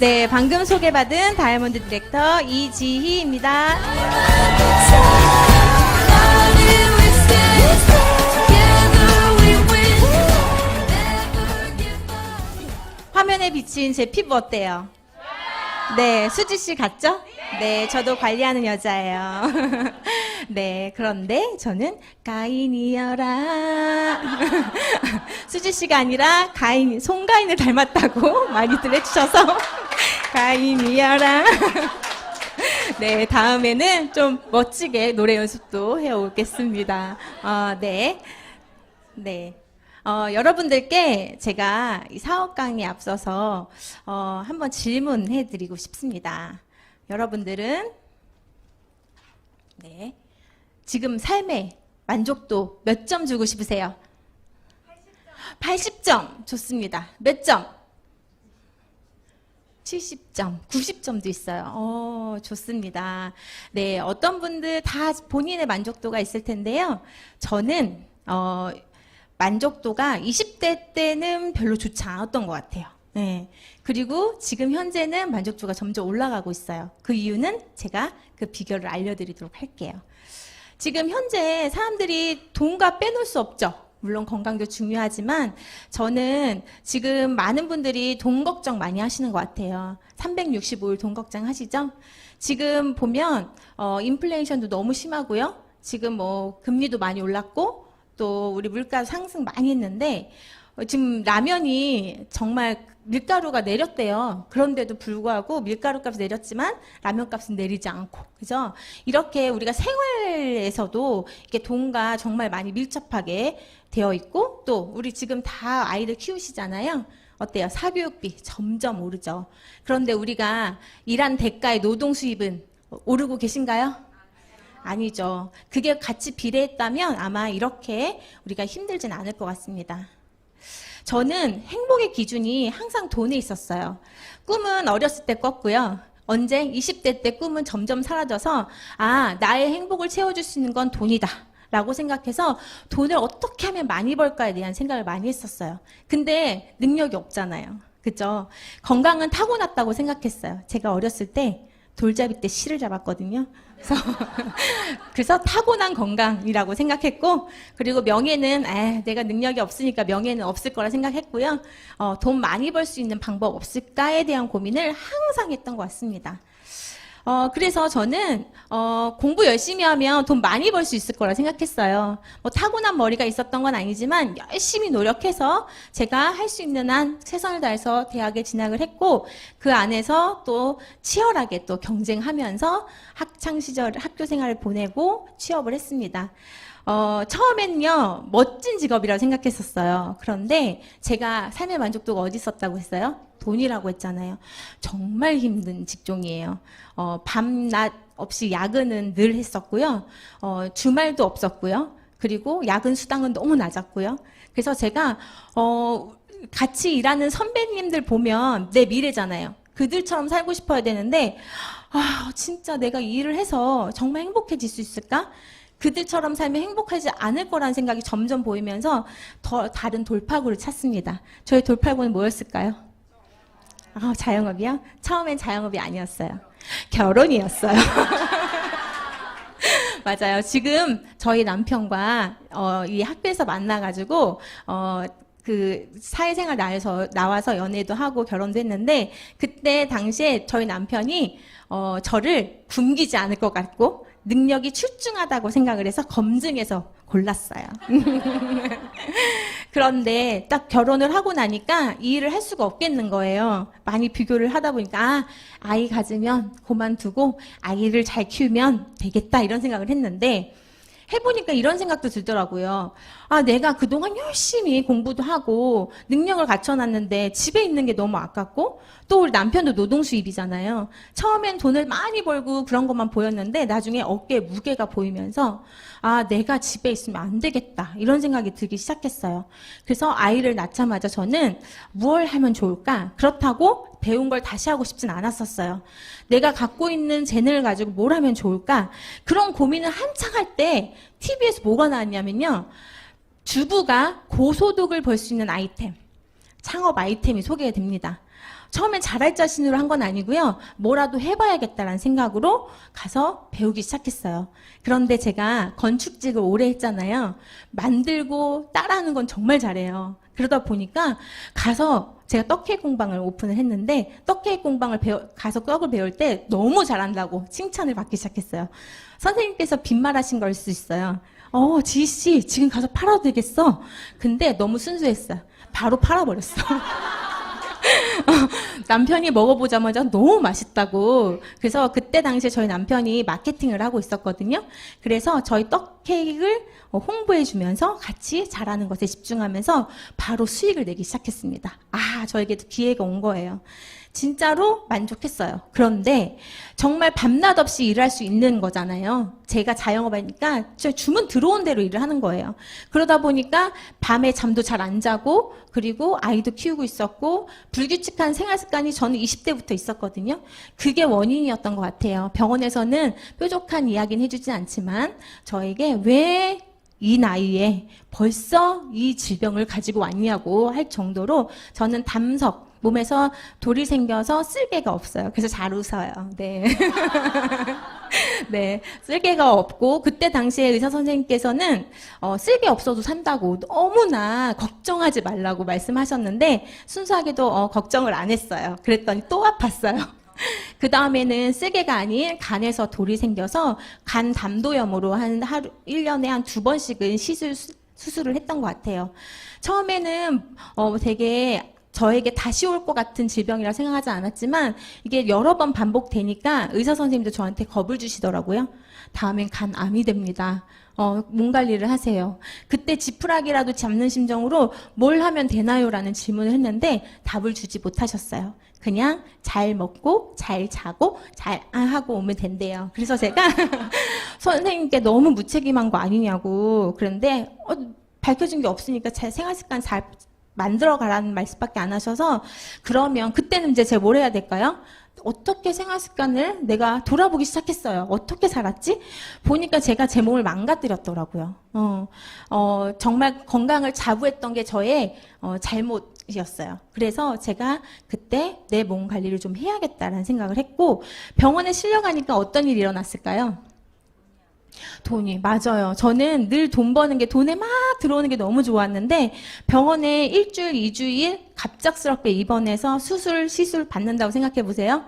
네, 방금 소개받은 다이아몬드 디렉터 이지희입니다. 화면에 비친 제 피부 어때요? 네, 수지씨 같죠? 네, 저도 관리하는 여자예요. 네, 그런데 저는 가인이여라. 수지씨가 아니라 송가인을 닮았다고 많이들 해주셔서 가인이여라. 네, 다음에는 좀 멋지게 노래 연습도 해오겠습니다. 네. 네. 여러분들께 제가 이 사업 강의에 앞서서 한번 질문해 드리고 싶습니다. 여러분들은 네, 지금 삶의 만족도 몇 점 주고 싶으세요? 80점. 좋습니다. 몇 점? 70점, 90점도 있어요. 좋습니다. 네, 어떤 분들 다 본인의 만족도가 있을 텐데요. 저는 만족도가 20대 때는 별로 좋지 않았던 것 같아요. 네. 그리고 지금 현재는 만족도가 점점 올라가고 있어요. 그 이유는 제가 그 비결을 알려드리도록 할게요. 지금 현재 사람들이 돈과 빼놓을 수 없죠. 물론 건강도 중요하지만 저는 지금 많은 분들이 돈 걱정 많이 하시는 것 같아요. 365일 돈 걱정 하시죠? 지금 보면 인플레이션도 너무 심하고요. 지금 뭐 금리도 많이 올랐고 또 우리 물가 상승 많이 했는데 지금 라면이 정말 밀가루가 내렸대요. 그런데도 불구하고 밀가루 값이 내렸지만 라면 값은 내리지 않고, 그죠? 이렇게 우리가 생활에서도 이렇게 돈과 정말 많이 밀접하게 되어 있고, 또 우리 지금 다 아이들 키우시잖아요. 어때요? 사교육비 점점 오르죠. 그런데 우리가 일한 대가의 노동 수입은 오르고 계신가요? 아니죠. 그게 같이 비례했다면 아마 이렇게 우리가 힘들진 않을 것 같습니다. 저는 행복의 기준이 항상 돈에 있었어요. 꿈은 어렸을 때 꿨고요. 언제? 20대 때 꿈은 점점 사라져서 나의 행복을 채워줄 수 있는 건 돈이다 라고 생각해서 돈을 어떻게 하면 많이 벌까에 대한 생각을 많이 했었어요. 근데 능력이 없잖아요. 그죠? 건강은 타고났다고 생각했어요. 제가 어렸을 때 돌잡이 때 실을 잡았거든요. 그래서 타고난 건강이라고 생각했고, 그리고 명예는 내가 능력이 없으니까 명예는 없을 거라 생각했고요. 돈 많이 벌 수 있는 방법 없을까에 대한 고민을 항상 했던 것 같습니다. 그래서 저는 공부 열심히 하면 돈 많이 벌 수 있을 거라 생각했어요. 뭐 타고난 머리가 있었던 건 아니지만 열심히 노력해서 제가 할 수 있는 한 최선을 다해서 대학에 진학을 했고, 그 안에서 또 치열하게 또 경쟁하면서 학창 시절 학교 생활을 보내고 취업을 했습니다. 처음에는요, 멋진 직업이라고 생각했었어요. 그런데 제가 삶의 만족도가 어디 있었다고 했어요? 돈이라고 했잖아요. 정말 힘든 직종이에요. 밤낮 없이 야근은 늘 했었고요. 주말도 없었고요. 그리고 야근 수당은 너무 낮았고요. 그래서 제가 같이 일하는 선배님들 보면 내 미래잖아요. 그들처럼 살고 싶어야 되는데 진짜 내가 이 일을 해서 정말 행복해질 수 있을까? 그들처럼 살면 행복하지 않을 거라는 생각이 점점 보이면서 더 다른 돌파구를 찾습니다. 저의 돌파구는 뭐였을까요? 자영업이요? 처음엔 자영업이 아니었어요. 결혼이었어요. 맞아요. 지금 저희 남편과 이 학교에서 만나가지고 그 사회생활 나와서 연애도 하고 결혼도 했는데, 그때 당시에 저희 남편이 저를 굶기지 않을 것 같고 능력이 출중하다고 생각을 해서 검증해서 골랐어요. 그런데 딱 결혼을 하고 나니까 이 일을 할 수가 없겠는 거예요. 많이 비교를 하다 보니까 아이 가지면 그만두고 아이를 잘 키우면 되겠다 이런 생각을 했는데, 해보니까 이런 생각도 들더라고요. 내가 그동안 열심히 공부도 하고 능력을 갖춰놨는데 집에 있는 게 너무 아깝고, 또 우리 남편도 노동 수입이잖아요. 처음엔 돈을 많이 벌고 그런 것만 보였는데 나중에 어깨에 무게가 보이면서 내가 집에 있으면 안 되겠다 이런 생각이 들기 시작했어요. 그래서 아이를 낳자마자 저는 무엇을 하면 좋을까? 그렇다고 배운 걸 다시 하고 싶진 않았었어요. 내가 갖고 있는 재능을 가지고 뭘 하면 좋을까? 그런 고민을 한창 할 때 TV에서 뭐가 나왔냐면요. 주부가 고소득을 벌 수 있는 아이템, 창업 아이템이 소개됩니다. 처음엔 잘할 자신으로 한 건 아니고요. 뭐라도 해봐야겠다라는 생각으로 가서 배우기 시작했어요. 그런데 제가 건축직을 오래 했잖아요. 만들고 따라하는 건 정말 잘해요. 그러다 보니까 가서 제가 떡케이크 공방을 오픈을 했는데 떡케이크 공방을 가서 떡을 배울 때 너무 잘한다고 칭찬을 받기 시작했어요. 선생님께서 빈말하신 걸 수 있어요. 지희씨 지금 가서 팔아도 되겠어? 근데 너무 순수했어요. 바로 팔아버렸어. 남편이 먹어보자마자 너무 맛있다고. 그래서 그때 당시에 저희 남편이 마케팅을 하고 있었거든요. 그래서 저희 떡 케이크를 홍보해주면서 같이 잘하는 것에 집중하면서 바로 수익을 내기 시작했습니다. 저에게도 기회가 온 거예요. 진짜로 만족했어요. 그런데 정말 밤낮 없이 일할 수 있는 거잖아요. 제가 자영업 하니까 주문 들어온 대로 일을 하는 거예요. 그러다 보니까 밤에 잠도 잘 안 자고 그리고 아이도 키우고 있었고 불규칙한 생활 습관이 저는 20대부터 있었거든요. 그게 원인이었던 것 같아요. 병원에서는 뾰족한 이야기는 해주지 않지만 저에게 왜 이 나이에 벌써 이 질병을 가지고 왔냐고 할 정도로 저는 담석, 몸에서 돌이 생겨서 쓸개가 없어요. 그래서 잘 웃어요. 네. 네. 쓸개가 없고, 그때 당시에 의사 선생님께서는, 쓸개 없어도 산다고 너무나 걱정하지 말라고 말씀하셨는데, 순수하게도, 걱정을 안 했어요. 그랬더니 또 아팠어요. 그 다음에는 쓸개가 아닌 간에서 돌이 생겨서 간 담도염으로 1년에 한 2번씩은 수술을 했던 것 같아요. 처음에는, 되게 저에게 다시 올 것 같은 질병이라 생각하지 않았지만 이게 여러 번 반복되니까 의사 선생님도 저한테 겁을 주시더라고요. 다음엔 간암이 됩니다. 몸 관리를 하세요. 그때 지푸라기라도 잡는 심정으로 뭘 하면 되나요? 라는 질문을 했는데 답을 주지 못하셨어요. 그냥 잘 먹고 잘 자고 잘 하고 오면 된대요. 그래서 제가 선생님께 너무 무책임한 거 아니냐고. 그런데 밝혀진 게 없으니까 제 생활습관 잘 만들어가라는 말씀밖에 안 하셔서 그러면 그때는 이제 제가 뭘 해야 될까요? 어떻게 생활습관을 내가 돌아보기 시작했어요. 어떻게 살았지? 보니까 제가 제 몸을 망가뜨렸더라고요. 정말 건강을 자부했던 게 저의 잘못이었어요. 그래서 제가 그때 내 몸 관리를 좀 해야겠다라는 생각을 했고 병원에 실려가니까 어떤 일이 일어났을까요? 돈이, 맞아요. 저는 늘 돈 버는 게, 돈에 막 들어오는 게 너무 좋았는데, 병원에 일주일, 2주일 갑작스럽게 입원해서 시술 받는다고 생각해 보세요.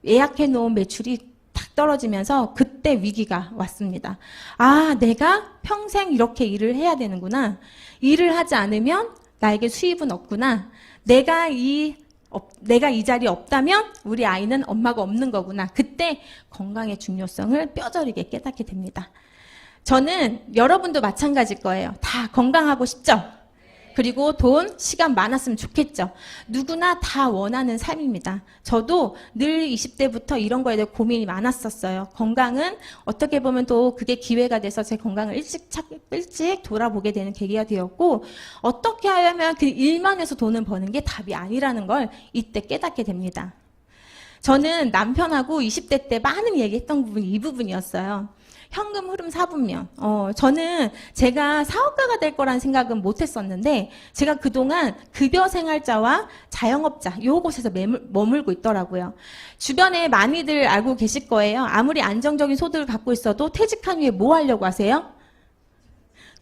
예약해 놓은 매출이 탁 떨어지면서 그때 위기가 왔습니다. 내가 평생 이렇게 일을 해야 되는구나. 일을 하지 않으면 나에게 수입은 없구나. 내가 이 자리에 없다면 우리 아이는 엄마가 없는 거구나. 그때 건강의 중요성을 뼈저리게 깨닫게 됩니다. 저는 여러분도 마찬가지일 거예요. 다 건강하고 싶죠? 그리고 돈, 시간 많았으면 좋겠죠. 누구나 다 원하는 삶입니다. 저도 늘 20대부터 이런 거에 대해 고민이 많았었어요. 건강은 어떻게 보면 또 그게 기회가 돼서 제 건강을 일찍 돌아보게 되는 계기가 되었고 어떻게 하면 그 일만 해서 돈을 버는 게 답이 아니라는 걸 이때 깨닫게 됩니다. 저는 남편하고 20대 때 많은 얘기했던 부분이 이 부분이었어요. 현금 흐름 4분면. 저는 제가 사업가가 될 거라는 생각은 못 했었는데, 제가 그동안 급여 생활자와 자영업자, 요곳에서 머물고 있더라고요. 주변에 많이들 알고 계실 거예요. 아무리 안정적인 소득을 갖고 있어도 퇴직한 후에 뭐 하려고 하세요?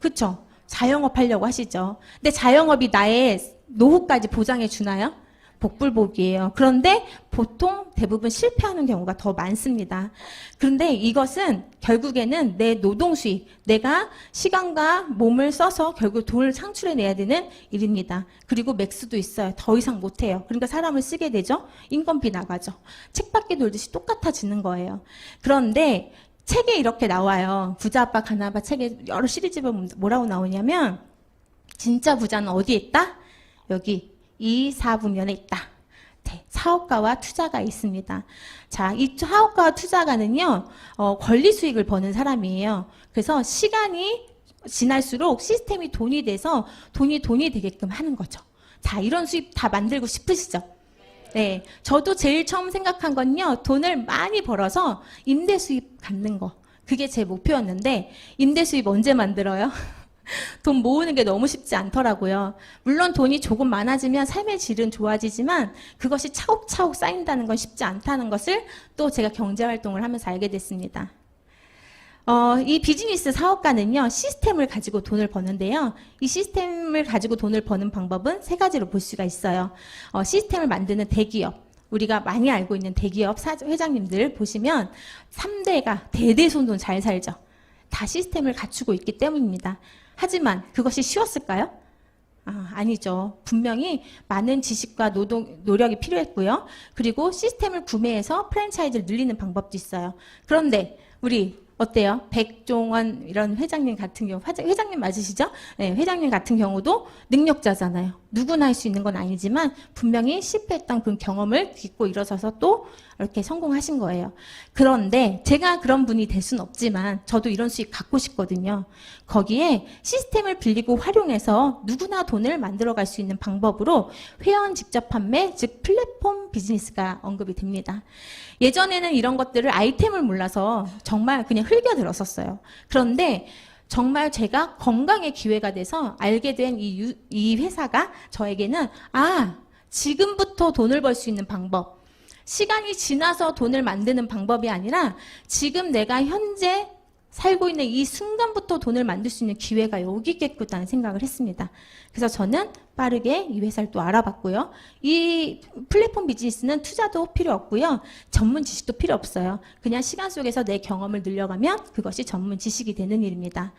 그쵸? 자영업 하려고 하시죠. 근데 자영업이 나의 노후까지 보장해 주나요? 복불복이에요. 그런데 보통 대부분 실패하는 경우가 더 많습니다. 그런데 이것은 결국에는 내 노동 수익, 내가 시간과 몸을 써서 결국 돈을 창출해내야 되는 일입니다. 그리고 맥스도 있어요. 더 이상 못해요. 그러니까 사람을 쓰게 되죠. 인건비 나가죠. 책밖에 돌듯이 똑같아지는 거예요. 그런데 책에 이렇게 나와요. 부자 아빠 가난 아빠 책에 여러 시리즈가 뭐라고 나오냐면 진짜 부자는 어디에 있다? 여기 이 4분면에 있다. 네, 사업가와 투자가 있습니다. 자, 이 사업가와 투자가는요, 권리 수익을 버는 사람이에요. 그래서 시간이 지날수록 시스템이 돈이 돼서 돈이 되게끔 하는 거죠. 자, 이런 수입 다 만들고 싶으시죠? 네, 저도 제일 처음 생각한 건요, 돈을 많이 벌어서 임대 수입 갖는 거. 그게 제 목표였는데, 임대 수입 언제 만들어요? 돈 모으는 게 너무 쉽지 않더라고요. 물론 돈이 조금 많아지면 삶의 질은 좋아지지만 그것이 차곡차곡 쌓인다는 건 쉽지 않다는 것을 또 제가 경제활동을 하면서 알게 됐습니다. 이 비즈니스 사업가는요, 시스템을 가지고 돈을 버는데요. 이 시스템을 가지고 돈을 버는 방법은 세 가지로 볼 수가 있어요. 시스템을 만드는 대기업, 우리가 많이 알고 있는 대기업 회장님들 보시면 3대가 대대손손 잘 살죠. 다 시스템을 갖추고 있기 때문입니다. 하지만 그것이 쉬웠을까요? 아니죠. 분명히 많은 지식과 노력이 필요했고요. 그리고 시스템을 구매해서 프랜차이즈를 늘리는 방법도 있어요. 그런데 우리 어때요? 백종원 이런 회장님 같은 경우, 회장님 맞으시죠? 네, 회장님 같은 경우도 능력자잖아요. 누구나 할 수 있는 건 아니지만 분명히 실패했던 그 경험을 딛고 일어서서 또 이렇게 성공하신 거예요. 그런데 제가 그런 분이 될 수는 없지만 저도 이런 수익 갖고 싶거든요. 거기에 시스템을 빌리고 활용해서 누구나 돈을 만들어갈 수 있는 방법으로 회원 직접 판매, 즉 플랫폼 비즈니스가 언급이 됩니다. 예전에는 이런 것들을 아이템을 몰라서 정말 그냥 흘겨들었었어요. 그런데 정말 제가 건강의 기회가 돼서 알게 된 이 회사가 저에게는 지금부터 돈을 벌 수 있는 방법, 시간이 지나서 돈을 만드는 방법이 아니라 지금 내가 현재 살고 있는 이 순간부터 돈을 만들 수 있는 기회가 여기 있겠구나는 생각을 했습니다. 그래서 저는 빠르게 이 회사를 또 알아봤고요. 이 플랫폼 비즈니스는 투자도 필요 없고요. 전문 지식도 필요 없어요. 그냥 시간 속에서 내 경험을 늘려가면 그것이 전문 지식이 되는 일입니다.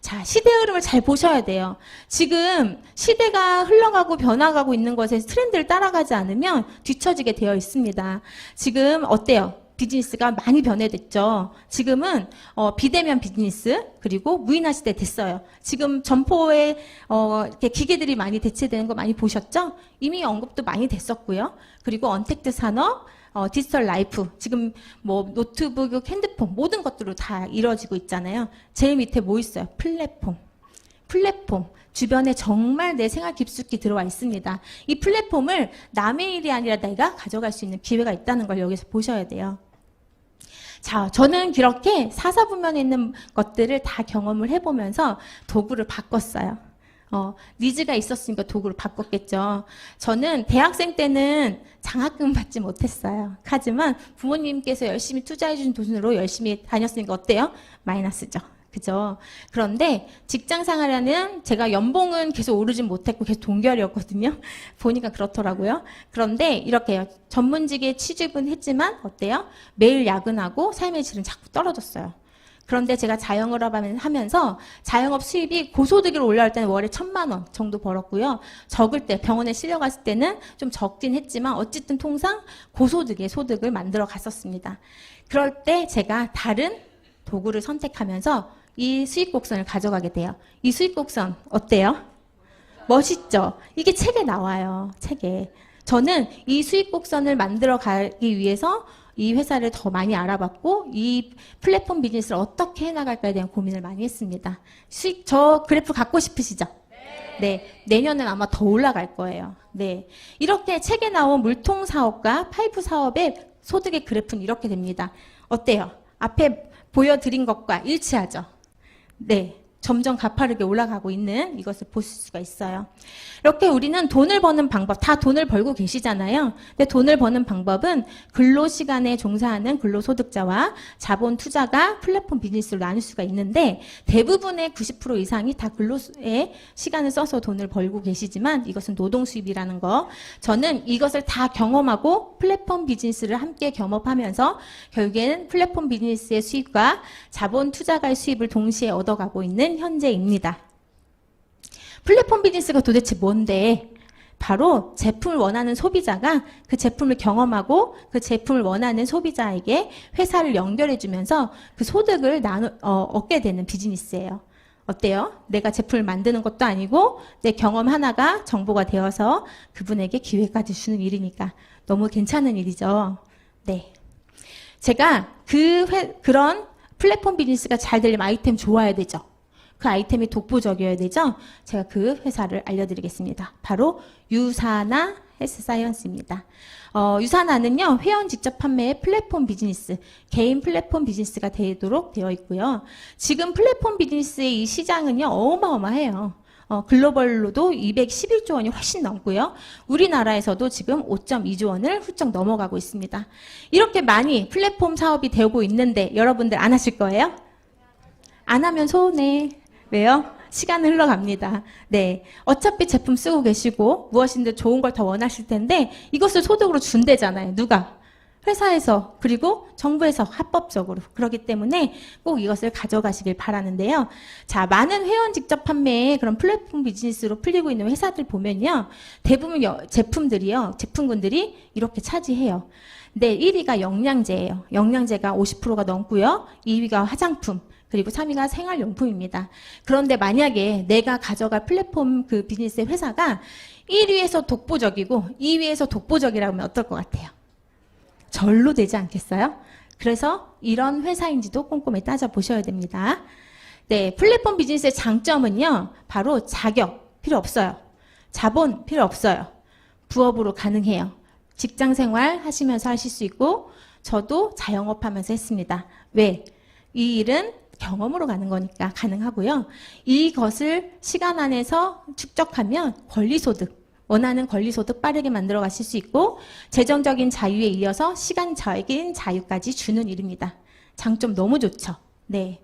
자, 시대 흐름을 잘 보셔야 돼요. 지금 시대가 흘러가고 변화가고 있는 것에 트렌드를 따라가지 않으면 뒤처지게 되어 있습니다. 지금 어때요? 비즈니스가 많이 변해됐죠. 지금은 비대면 비즈니스 그리고 무인화 시대 됐어요. 지금 점포에 이렇게 기계들이 많이 대체되는 거 많이 보셨죠? 이미 언급도 많이 됐었고요. 그리고 언택트 산업, 디지털 라이프, 지금 뭐 노트북, 핸드폰 모든 것들로 다 이루어지고 있잖아요. 제일 밑에 뭐 있어요? 플랫폼. 주변에 정말 내 생활 깊숙이 들어와 있습니다. 이 플랫폼을 남의 일이 아니라 내가 가져갈 수 있는 기회가 있다는 걸 여기서 보셔야 돼요. 자, 저는 그렇게 사사분면에 있는 것들을 다 경험을 해보면서 도구를 바꿨어요. 니즈가 있었으니까 도구를 바꿨겠죠. 저는 대학생 때는 장학금 받지 못했어요. 하지만 부모님께서 열심히 투자해준 돈으로 열심히 다녔으니까 어때요? 마이너스죠. 그죠? 그런데 직장 생활에는 제가 연봉은 계속 오르진 못했고 계속 동결이었거든요. 보니까 그렇더라고요. 그런데 이렇게 전문직에 취직은 했지만 어때요? 매일 야근하고 삶의 질은 자꾸 떨어졌어요. 그런데 제가 자영업을 하면서 자영업 수입이 고소득으로 올라올 때는 월에 1,000만 원 정도 벌었고요. 적을 때 병원에 실려갔을 때는 좀 적긴 했지만 어쨌든 통상 고소득의 소득을 만들어 갔었습니다. 그럴 때 제가 다른 도구를 선택하면서 이 수익 곡선을 가져가게 돼요. 이 수익 곡선 어때요? 멋있죠? 이게 책에 나와요. 책에. 저는 이 수익 곡선을 만들어 가기 위해서 이 회사를 더 많이 알아봤고 이 플랫폼 비즈니스를 어떻게 해나갈까에 대한 고민을 많이 했습니다. 저 그래프 갖고 싶으시죠? 네. 내년엔 아마 더 올라갈 거예요. 네. 이렇게 책에 나온 물통 사업과 파이프 사업의 소득의 그래프는 이렇게 됩니다. 어때요? 앞에 보여드린 것과 일치하죠? 네. 점점 가파르게 올라가고 있는 이것을 보실 수가 있어요. 이렇게 우리는 돈을 버는 방법, 다 돈을 벌고 계시잖아요. 근데 돈을 버는 방법은 근로시간에 종사하는 근로소득자와 자본 투자가 플랫폼 비즈니스로 나눌 수가 있는데 대부분의 90% 이상이 다 근로에 시간을 써서 돈을 벌고 계시지만 이것은 노동수입이라는 거. 저는 이것을 다 경험하고 플랫폼 비즈니스를 함께 겸업하면서 결국에는 플랫폼 비즈니스의 수입과 자본 투자가의 수입을 동시에 얻어가고 있는 현재입니다. 플랫폼 비즈니스가 도대체 뭔데? 바로 제품을 원하는 소비자가 그 제품을 경험하고 그 제품을 원하는 소비자에게 회사를 연결해주면서 그 소득을 얻게 되는 비즈니스예요. 어때요? 내가 제품을 만드는 것도 아니고 내 경험 하나가 정보가 되어서 그분에게 기회까지 주는 일이니까 너무 괜찮은 일이죠. 네. 제가 그런 플랫폼 비즈니스가 잘 되려면 아이템 좋아야 되죠. 그 아이템이 독보적이어야 되죠. 제가 그 회사를 알려드리겠습니다. 바로 유사나 헬스 사이언스입니다. 유사나는요, 회원 직접 판매의 플랫폼 비즈니스, 개인 플랫폼 비즈니스가 되도록 되어 있고요. 지금 플랫폼 비즈니스의 이 시장은요, 어마어마해요. 글로벌로도 211조 원이 훨씬 넘고요. 우리나라에서도 지금 5.2조 원을 훌쩍 넘어가고 있습니다. 이렇게 많이 플랫폼 사업이 되고 있는데 여러분들 안 하실 거예요? 안 하면 서운해. 왜요? 시간은 흘러갑니다. 네. 어차피 제품 쓰고 계시고 무엇인데 좋은 걸 더 원하실 텐데 이것을 소득으로 준대잖아요. 누가? 회사에서 그리고 정부에서 합법적으로. 그렇기 때문에 꼭 이것을 가져가시길 바라는데요. 자, 많은 회원 직접 판매의 그런 플랫폼 비즈니스로 풀리고 있는 회사들 보면요. 대부분 제품군들이 이렇게 차지해요. 네, 1위가 영양제예요. 영양제가 50%가 넘고요. 2위가 화장품. 그리고 3위가 생활용품입니다. 그런데 만약에 내가 가져갈 플랫폼 그 비즈니스의 회사가 1위에서 독보적이고 2위에서 독보적이라면 어떨 것 같아요? 절로 되지 않겠어요? 그래서 이런 회사인지도 꼼꼼히 따져보셔야 됩니다. 네, 플랫폼 비즈니스의 장점은요. 바로 자격 필요 없어요. 자본 필요 없어요. 부업으로 가능해요. 직장생활 하시면서 하실 수 있고 저도 자영업하면서 했습니다. 왜? 이 일은 경험으로 가는 거니까 가능하고요. 이것을 시간 안에서 축적하면 권리소득, 원하는 권리소득 빠르게 만들어 가실 수 있고 재정적인 자유에 이어서 시간적인 자유까지 주는 일입니다. 장점 너무 좋죠. 네.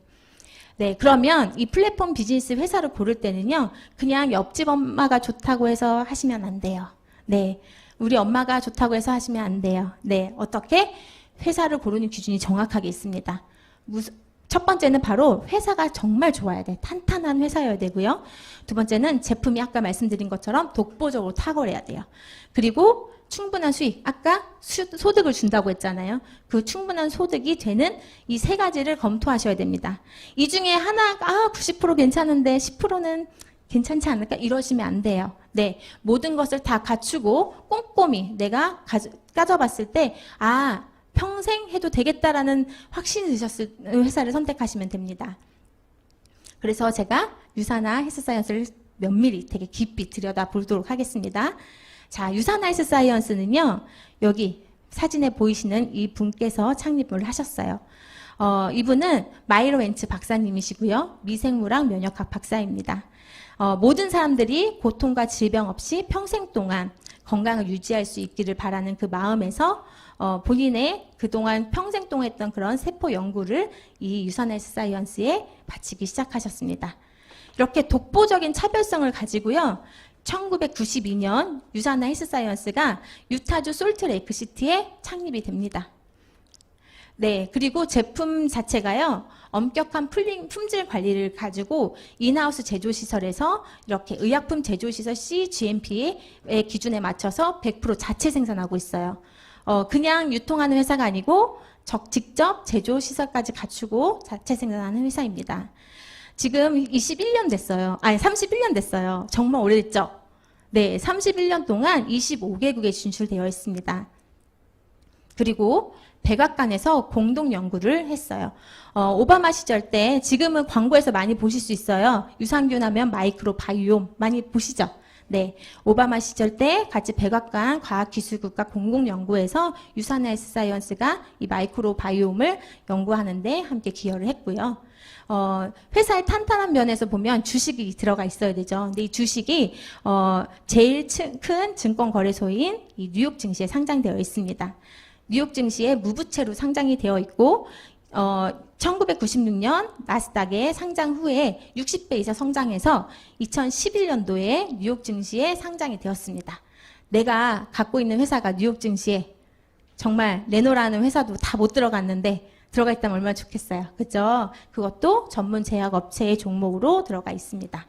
네, 그러면 이 플랫폼 비즈니스 회사를 고를 때는요. 그냥 옆집 엄마가 좋다고 해서 하시면 안 돼요. 네. 우리 엄마가 좋다고 해서 하시면 안 돼요. 네. 어떻게? 회사를 고르는 기준이 정확하게 있습니다. 첫 번째는 바로 회사가 정말 좋아야 돼. 탄탄한 회사여야 되고요. 두 번째는 제품이 아까 말씀드린 것처럼 독보적으로 탁월해야 돼요. 그리고 충분한 수익, 아까 소득을 준다고 했잖아요. 그 충분한 소득이 되는 이 세 가지를 검토하셔야 됩니다. 이 중에 하나가 90% 괜찮은데 10%는 괜찮지 않을까? 이러시면 안 돼요. 네, 모든 것을 다 갖추고 꼼꼼히 내가 따져봤을 때 평생 해도 되겠다라는 확신이 드셨을 회사를 선택하시면 됩니다. 그래서 제가 유사나 헬스사이언스를 면밀히 되게 깊이 들여다보도록 하겠습니다. 자, 유사나 헬스사이언스는요. 여기 사진에 보이시는 이 분께서 창립을 하셨어요. 이분은 마이로 웬츠 박사님이시고요. 미생물학 면역학 박사입니다. 모든 사람들이 고통과 질병 없이 평생 동안 건강을 유지할 수 있기를 바라는 그 마음에서 본인의 그동안 평생 동안 했던 그런 세포 연구를 이 유사나 헬스사이언스에 바치기 시작하셨습니다. 이렇게 독보적인 차별성을 가지고요. 1992년 유사나 헬스사이언스가 유타주 솔트레이크시티에 창립이 됩니다. 네, 그리고 제품 자체가요. 엄격한 품질 관리를 가지고 인하우스 제조시설에서 이렇게 의약품 제조시설 CGMP의 기준에 맞춰서 100% 자체 생산하고 있어요. 그냥 유통하는 회사가 아니고 직접 제조시설까지 갖추고 자체 생산하는 회사입니다. 지금 21년 됐어요. 31년 됐어요. 정말 오래됐죠? 네, 31년 동안 25개국에 진출되어 있습니다. 그리고 백악관에서 공동 연구를 했어요. 오바마 시절 때 지금은 광고에서 많이 보실 수 있어요. 유산균 하면 마이크로바이옴 많이 보시죠? 네, 오바마 시절 때 같이 백악관 과학기술국가 공공연구에서 유사나 헬스사이언스가 이 마이크로바이옴을 연구하는데 함께 기여를 했고요. 회사의 탄탄한 면에서 보면 주식이 들어가 있어야 되죠. 근데 이 주식이 제일 큰 증권거래소인 이 뉴욕 증시에 상장되어 있습니다. 뉴욕 증시에 무부채로 상장이 되어 있고 1996년 나스닥에 상장 후에 60배 이상 성장해서 2011년도에 뉴욕 증시에 상장이 되었습니다. 내가 갖고 있는 회사가 뉴욕 증시에 정말 레노라는 회사도 다 못 들어갔는데 들어가 있다면 얼마나 좋겠어요. 그죠? 그것도 전문 제약업체의 종목으로 들어가 있습니다.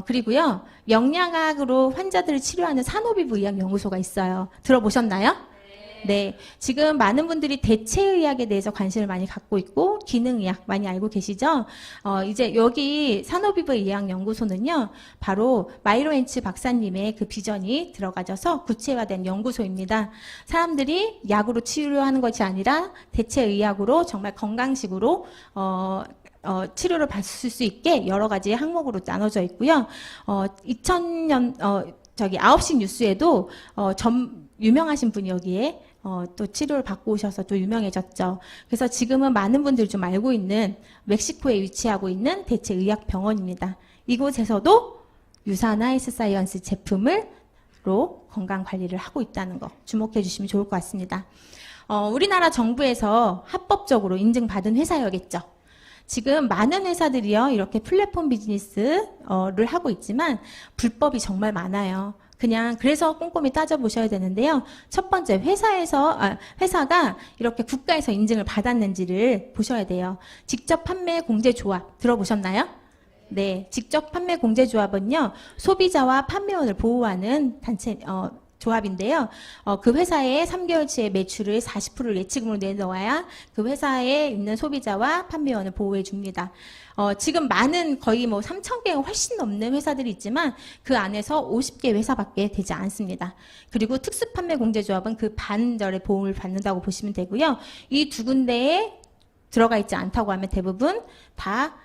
그리고요, 영양학으로 환자들을 치료하는 산오비브 의학연구소가 있어요. 들어보셨나요? 네, 지금 많은 분들이 대체의학에 대해서 관심을 많이 갖고 있고 기능의학 많이 알고 계시죠? 이제 여기 산오비브 의학연구소는요, 바로 마이로 웬츠 박사님의 그 비전이 들어가져서 구체화된 연구소입니다. 사람들이 약으로 치료하는 것이 아니라 대체의학으로 정말 건강식으로 치료를 받을 수 있게 여러 가지 항목으로 나눠져 있고요. 저기 9시 뉴스에도 유명하신 분이 여기에 또 치료를 받고 오셔서 또 유명해졌죠. 그래서 지금은 많은 분들이 좀 알고 있는 멕시코에 위치하고 있는 대체의학병원입니다. 이곳에서도 유사나 헬스사이언스 제품으로 건강관리를 하고 있다는 거 주목해 주시면 좋을 것 같습니다. 우리나라 정부에서 합법적으로 인증받은 회사여겠죠. 지금 많은 회사들이요, 이렇게 플랫폼 비즈니스를 하고 있지만 불법이 정말 많아요. 그냥 그래서 꼼꼼히 따져보셔야 되는데요. 첫 번째, 회사가 이렇게 국가에서 인증을 받았는지를 보셔야 돼요. 직접 판매 공제조합 들어보셨나요? 네, 직접 판매 공제조합은요, 소비자와 판매원을 보호하는 단체, 조합인데요. 그 회사의 3개월치의 매출을 40%를 예치금으로 내놓아야 그 회사에 있는 소비자와 판매원을 보호해 줍니다. 지금 많은 거의 뭐 3,000개가 훨씬 넘는 회사들이 있지만 그 안에서 50개 회사밖에 되지 않습니다. 그리고 특수판매 공제조합은 그 반절의 보험을 받는다고 보시면 되고요. 이 두 군데에 들어가 있지 않다고 하면 대부분 다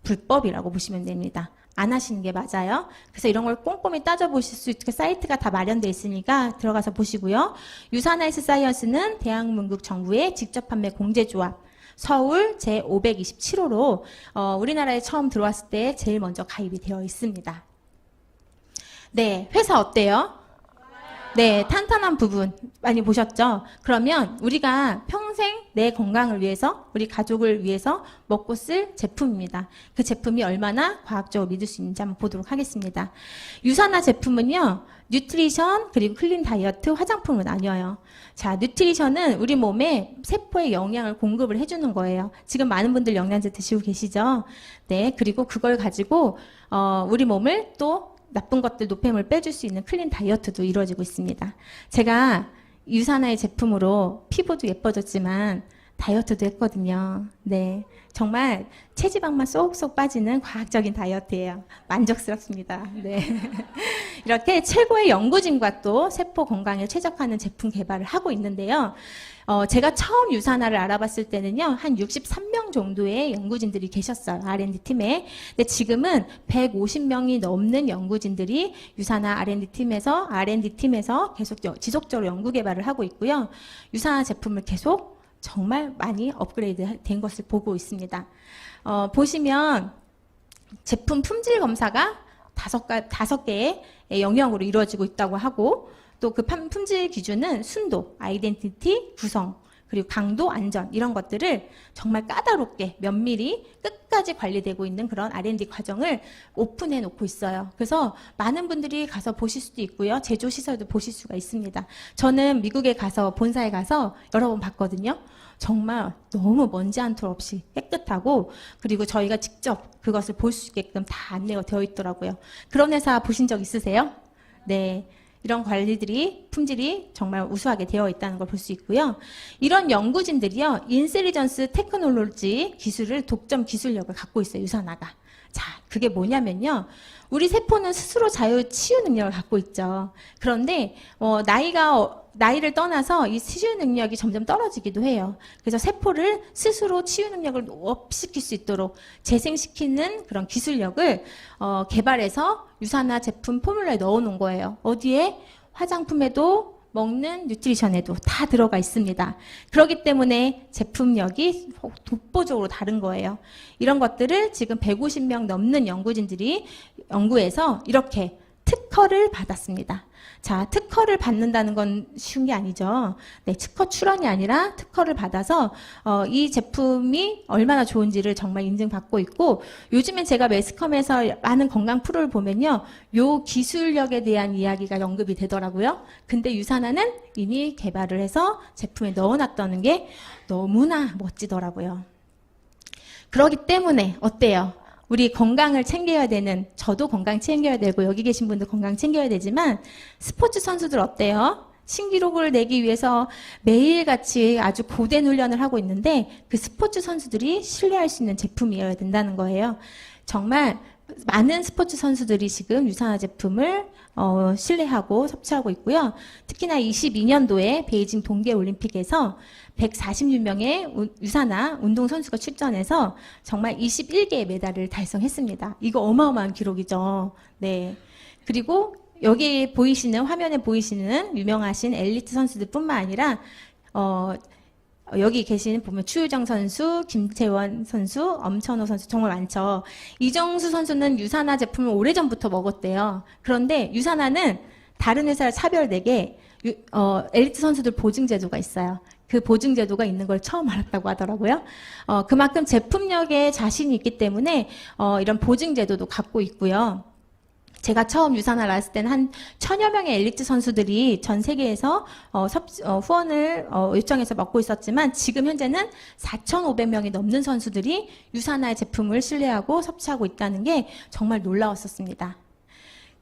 불법이라고 보시면 됩니다. 안 하시는 게 맞아요. 그래서 이런 걸 꼼꼼히 따져보실 수 있게 사이트가 다 마련되어 있으니까 들어가서 보시고요. 유사나 헬스사이언스는 대한민국 정부의 직접 판매 공제조합 서울 제527호로 우리나라에 처음 들어왔을 때 제일 먼저 가입이 되어 있습니다. 네, 회사 어때요? 네, 탄탄한 부분 많이 보셨죠? 그러면 우리가 평생 내 건강을 위해서, 우리 가족을 위해서 먹고 쓸 제품입니다. 그 제품이 얼마나 과학적으로 믿을 수 있는지 한번 보도록 하겠습니다. 유사나 제품은요, 뉴트리션 그리고 클린 다이어트 화장품으로 나뉘어요. 자, 뉴트리션은 우리 몸에 세포에 영양을 공급을 해주는 거예요. 지금 많은 분들 영양제 드시고 계시죠? 네, 그리고 그걸 가지고 우리 몸을 또 나쁜 것들, 노폐물 빼줄 수 있는 클린 다이어트도 이루어지고 있습니다. 제가 유사나의 제품으로 피부도 예뻐졌지만 다이어트도 했거든요. 네, 정말 체지방만 쏙쏙 빠지는 과학적인 다이어트예요. 만족스럽습니다. 네. 이렇게 최고의 연구진과 또 세포 건강에 최적화하는 제품 개발을 하고 있는데요. 제가 처음 유사나를 알아봤을 때는요, 한 63명 정도의 연구진들이 계셨어요. R&D 팀에. 근데 지금은 150명이 넘는 연구진들이 유사나 R&D 팀에서 계속 지속적으로 연구 개발을 하고 있고요. 유사나 제품을 계속 정말 많이 업그레이드 된 것을 보고 있습니다. 보시면 제품 품질 검사가 5개의 영역으로 이루어지고 있다고 하고, 또 그 품질 기준은 순도, 아이덴티티, 구성, 그리고 강도, 안전 이런 것들을 정말 까다롭게 면밀히 끝까지 관리되고 있는 그런 R&D 과정을 오픈해 놓고 있어요. 그래서 많은 분들이 가서 보실 수도 있고요. 제조 시설도 보실 수가 있습니다. 저는 미국에 가서 본사에 가서 여러 번 봤거든요. 정말 너무 먼지 한 톨 없이 깨끗하고, 그리고 저희가 직접 그것을 볼 수 있게끔 다 안내가 되어 있더라고요. 그런 회사 보신 적 있으세요? 네. 이런 관리들이, 품질이 정말 우수하게 되어 있다는 걸 볼 수 있고요. 이런 연구진들이요, 인셀리전스 테크놀로지 기술을, 독점 기술력을 갖고 있어요, 유사나가. 자, 그게 뭐냐면요, 우리 세포는 스스로 자유 치유 능력을 갖고 있죠. 그런데 나이를 떠나서 이 치유 능력이 점점 떨어지기도 해요. 그래서 세포를 스스로 치유 능력을 업시킬 수 있도록 재생시키는 그런 기술력을 개발해서 유사나 제품 포뮬러에 넣어놓은 거예요. 어디에? 화장품에도 먹는 뉴트리션에도 다 들어가 있습니다. 그렇기 때문에 제품력이 독보적으로 다른 거예요. 이런 것들을 지금 150명 넘는 연구진들이 연구해서 이렇게 특허를 받았습니다. 자, 특허를 받는다는 건 쉬운 게 아니죠. 네, 특허 출원이 아니라 특허를 받아서 이 제품이 얼마나 좋은지를 정말 인증받고 있고, 요즘엔 제가 매스컴에서 많은 건강 프로를 보면요, 요 기술력에 대한 이야기가 언급이 되더라고요. 근데 유사나는 이미 개발을 해서 제품에 넣어놨다는 게 너무나 멋지더라고요. 그렇기 때문에 어때요? 우리 건강을 챙겨야 되는, 저도 건강 챙겨야 되고 여기 계신 분도 건강 챙겨야 되지만, 스포츠 선수들 어때요? 신기록을 내기 위해서 매일같이 아주 고된 훈련을 하고 있는데 그 스포츠 선수들이 신뢰할 수 있는 제품이어야 된다는 거예요. 정말 많은 스포츠 선수들이 지금 유사나 제품을 신뢰하고 섭취하고 있고요. 특히나 22년도에 베이징 동계올림픽에서 146명의 유사나 운동선수가 출전해서 정말 21개의 메달을 달성했습니다. 이거 어마어마한 기록이죠. 네. 그리고 여기 보이시는, 화면에 보이시는 유명하신 엘리트 선수들뿐만 아니라 여기 계신 보면 추유정 선수, 김채원 선수, 엄천호 선수 정말 많죠. 이정수 선수는 유산화 제품을 오래전부터 먹었대요. 그런데 유산화는 다른 회사를 차별되게 엘리트 선수들 보증제도가 있어요. 그 보증제도가 있는 걸 처음 알았다고 하더라고요. 그만큼 제품력에 자신이 있기 때문에 이런 보증제도도 갖고 있고요. 제가 처음 유산화를 했을 때는 한 1000여 명의 엘리트 선수들이 전 세계에서 후원을 요청해서 먹고 있었지만 지금 현재는 4,500명이 넘는 선수들이 유산화의 제품을 신뢰하고 섭취하고 있다는 게 정말 놀라웠었습니다.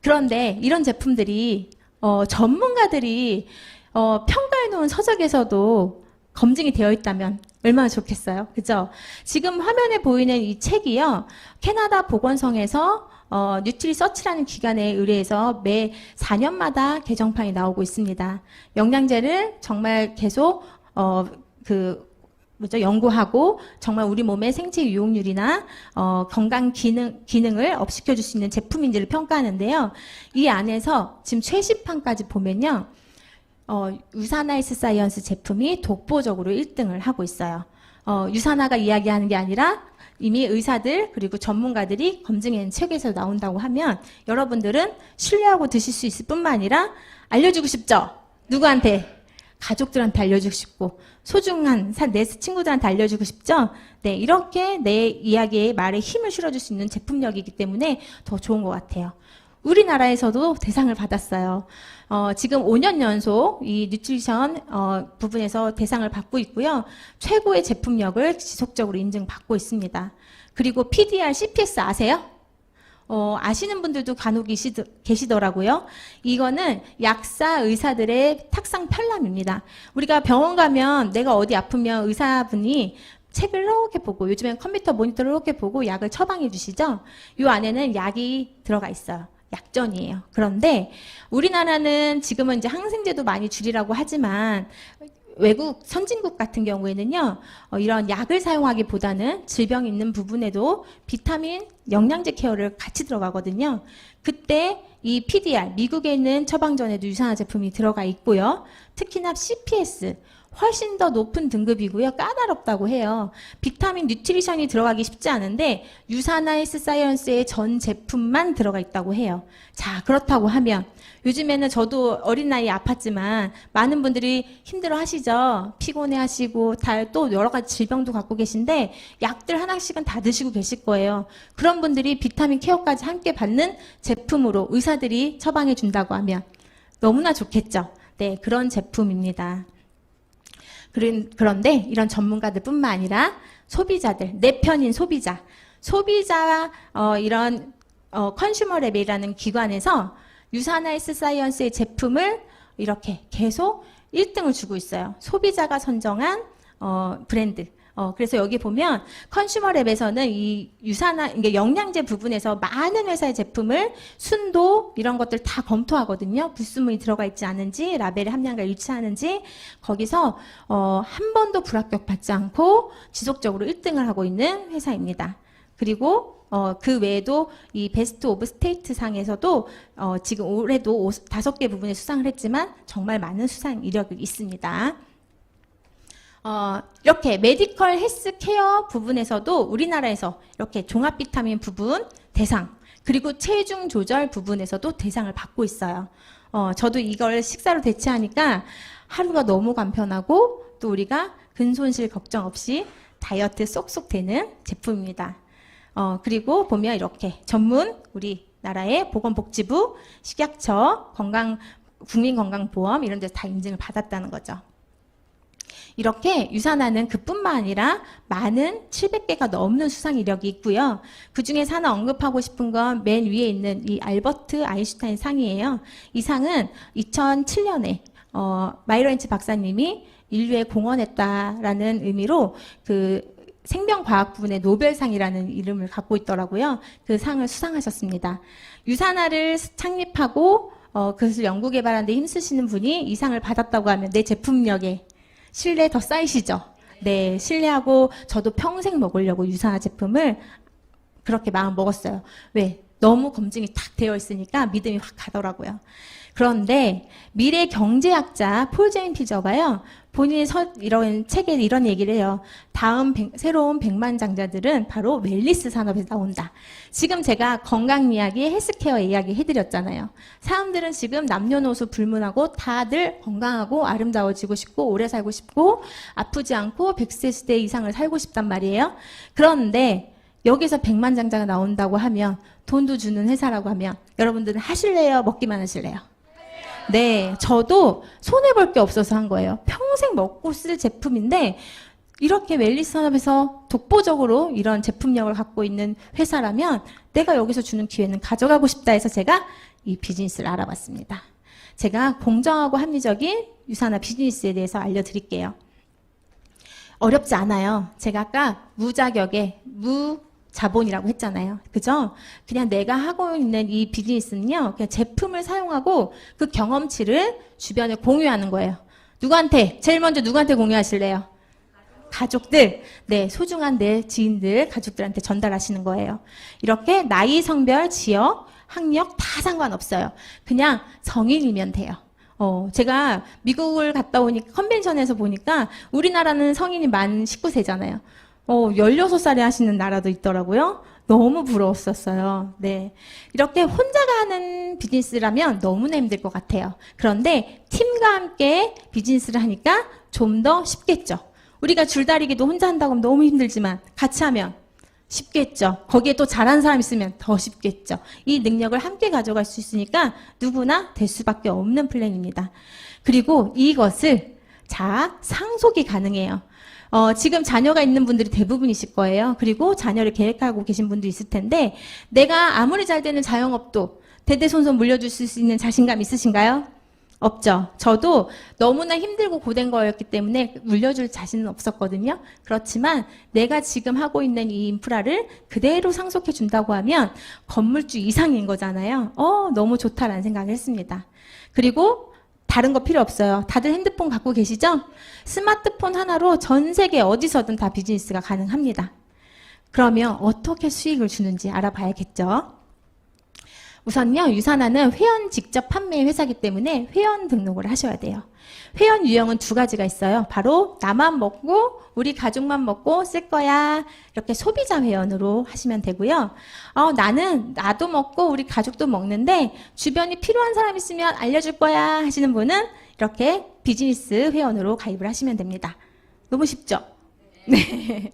그런데 이런 제품들이 전문가들이 평가해 놓은 서적에서도 검증이 되어 있다면 얼마나 좋겠어요. 그죠? 지금 화면에 보이는 이 책이요. 캐나다 보건성에서 뉴트리서치라는 기관에 의뢰해서 매 4년마다 개정판이 나오고 있습니다. 영양제를 정말 계속 연구하고 정말 우리 몸의 생체 유용률이나 건강 기능을 업시켜 줄 수 있는 제품인지를 평가하는데요. 이 안에서 지금 최신판까지 보면요. 유산화이스 사이언스 제품이 독보적으로 1등을 하고 있어요. 유산화가 이야기하는 게 아니라 이미 의사들 그리고 전문가들이 검증한 책에서 나온다고 하면 여러분들은 신뢰하고 드실 수 있을 뿐만 아니라 알려주고 싶죠? 누구한테? 가족들한테 알려주고 싶고 소중한 내 친구들한테 알려주고 싶죠? 네, 이렇게 내 이야기에 말에 힘을 실어줄 수 있는 제품력이기 때문에 더 좋은 것 같아요. 우리나라에서도 대상을 받았어요. 지금 5년 연속 이 뉴트리션 부분에서 대상을 받고 있고요. 최고의 제품력을 지속적으로 인증받고 있습니다. 그리고 PDR, CPS 아세요? 아시는 분들도 간혹 계시더라고요. 이거는 약사 의사들의 탁상 편람입니다. 우리가 병원 가면 내가 어디 아프면 의사분이 책을 이렇게 보고 요즘엔 컴퓨터 모니터를 이렇게 보고 약을 처방해 주시죠. 이 안에는 약이 들어가 있어요. 약전이에요. 그런데 우리나라는 지금은 이제 항생제도 많이 줄이라고 하지만 외국 선진국 같은 경우에는요, 이런 약을 사용하기보다는 질병 있는 부분에도 비타민, 영양제 케어를 같이 들어가거든요. 그때 이 PDR, 미국에 있는 처방전에도 유산화 제품이 들어가 있고요. 특히나 CPS, 훨씬 더 높은 등급이고요. 까다롭다고 해요. 비타민 뉴트리션이 들어가기 쉽지 않은데 유산화이스 사이언스의 전 제품만 들어가 있다고 해요. 자, 그렇다고 하면 요즘에는 저도 어린 나이에 아팠지만 많은 분들이 힘들어 하시죠. 피곤해 하시고 또 여러 가지 질병도 갖고 계신데 약들 하나씩은 다 드시고 계실 거예요. 그런 분들이 비타민 케어까지 함께 받는 제품으로 의사들이 처방해 준다고 하면 너무나 좋겠죠. 네, 그런 제품입니다. 그런데 이런 전문가들뿐만 아니라 소비자들, 내 편인 소비자와 이런 컨슈머랩이라는 기관에서 유산화이스 사이언스의 제품을 이렇게 계속 1등을 주고 있어요. 소비자가 선정한 브랜드. 그래서 여기 보면 컨슈머랩에서는 이 이게 영양제 부분에서 많은 회사의 제품을 순도 이런 것들 다 검토하거든요. 불순물이 들어가 있지 않은지, 라벨의 함량과 일치하는지 거기서 한 번도 불합격 받지 않고 지속적으로 1등을 하고 있는 회사입니다. 그리고 그 외에도 이 베스트 오브 스테이트 상에서도 지금 올해도 5개 부분에 수상을 했지만 정말 많은 수상 이력이 있습니다. 이렇게 메디컬 헬스 케어 부분에서도 우리나라에서 이렇게 종합 비타민 부분 대상, 그리고 체중 조절 부분에서도 대상을 받고 있어요. 저도 이걸 식사로 대체하니까 하루가 너무 간편하고 또 우리가 근손실 걱정 없이 다이어트 쏙쏙 되는 제품입니다. 그리고 보면 이렇게 전문 우리나라의 보건복지부, 식약처, 국민건강보험 이런 데서 다 인증을 받았다는 거죠. 이렇게 유산화는 그뿐만 아니라 많은 700개가 넘는 수상 이력이 있고요. 그 중에서 하나 언급하고 싶은 건 맨 위에 있는 이 알버트 아인슈타인 상이에요. 이 상은 2007년에 마이런치 박사님이 인류에 공헌했다라는 의미로 그 생명과학 부분의 노벨상이라는 이름을 갖고 있더라고요. 그 상을 수상하셨습니다. 유산화를 창립하고 그것을 연구 개발하는 데 힘쓰시는 분이 이 상을 받았다고 하면 내 제품력에 신뢰 더 쌓이시죠? 네, 신뢰하고 저도 평생 먹으려고 유산화 제품을 그렇게 마음 먹었어요. 왜? 너무 검증이 탁 되어 있으니까 믿음이 확 가더라고요. 그런데 미래 경제학자 폴 제인 피저가요, 본인이 이런 책에 이런 얘기를 해요. 다음 새로운 백만장자들은 바로 웰니스 산업에서 나온다. 지금 제가 건강 이야기, 헬스케어 이야기 해드렸잖아요. 사람들은 지금 남녀노소 불문하고 다들 건강하고 아름다워지고 싶고 오래 살고 싶고 아프지 않고 100세 시대 이상을 살고 싶단 말이에요. 그런데 여기서 백만장자가 나온다고 하면, 돈도 주는 회사라고 하면 여러분들은 하실래요? 먹기만 하실래요? 네, 저도 손해볼 게 없어서 한 거예요. 평생 먹고 쓸 제품인데 이렇게 웰니스 산업에서 독보적으로 이런 제품력을 갖고 있는 회사라면 내가 여기서 주는 기회는 가져가고 싶다 해서 제가 이 비즈니스를 알아봤습니다. 제가 공정하고 합리적인 유산화 비즈니스에 대해서 알려드릴게요. 어렵지 않아요. 제가 아까 무자격의 자본이라고 했잖아요. 그죠? 그냥 내가 하고 있는 이 비즈니스는요, 그냥 제품을 사용하고 그 경험치를 주변에 공유하는 거예요. 누구한테? 제일 먼저 누구한테 공유하실래요? 가족들. 네, 소중한 내 지인들, 가족들한테 전달하시는 거예요. 이렇게 나이, 성별, 지역, 학력 다 상관없어요. 그냥 성인이면 돼요. 제가 미국을 갔다 오니까 컨벤션에서 보니까 우리나라는 성인이 만 19세잖아요. 16살에 하시는 나라도 있더라고요. 너무 부러웠었어요. 네. 이렇게 혼자가 하는 비즈니스라면 너무나 힘들 것 같아요. 그런데 팀과 함께 비즈니스를 하니까 좀 더 쉽겠죠. 우리가 줄다리기도 혼자 한다고 하면 너무 힘들지만 같이 하면 쉽겠죠. 거기에 또 잘하는 사람 있으면 더 쉽겠죠. 이 능력을 함께 가져갈 수 있으니까 누구나 될 수밖에 없는 플랜입니다. 그리고 이것을 상속이 가능해요. 지금 자녀가 있는 분들이 대부분이실 거예요. 그리고 자녀를 계획하고 계신 분도 있을 텐데, 내가 아무리 잘 되는 자영업도 대대손손 물려줄 수 있는 자신감 있으신가요? 없죠. 저도 너무나 힘들고 고된 거였기 때문에 물려줄 자신은 없었거든요. 그렇지만 내가 지금 하고 있는 이 인프라를 그대로 상속해 준다고 하면 건물주 이상인 거잖아요. 너무 좋다라는 생각을 했습니다. 그리고 다른 거 필요 없어요. 다들 핸드폰 갖고 계시죠? 스마트폰 하나로 전 세계 어디서든 다 비즈니스가 가능합니다. 그러면 어떻게 수익을 주는지 알아봐야겠죠? 우선요, 유산화는 회원 직접 판매 회사이기 때문에 회원 등록을 하셔야 돼요. 회원 유형은 두 가지가 있어요. 바로 나만 먹고 우리 가족만 먹고 쓸 거야. 이렇게 소비자 회원으로 하시면 되고요. 나도 먹고 우리 가족도 먹는데 주변이 필요한 사람 있으면 알려줄 거야 하시는 분은 이렇게 비즈니스 회원으로 가입을 하시면 됩니다. 너무 쉽죠? 네.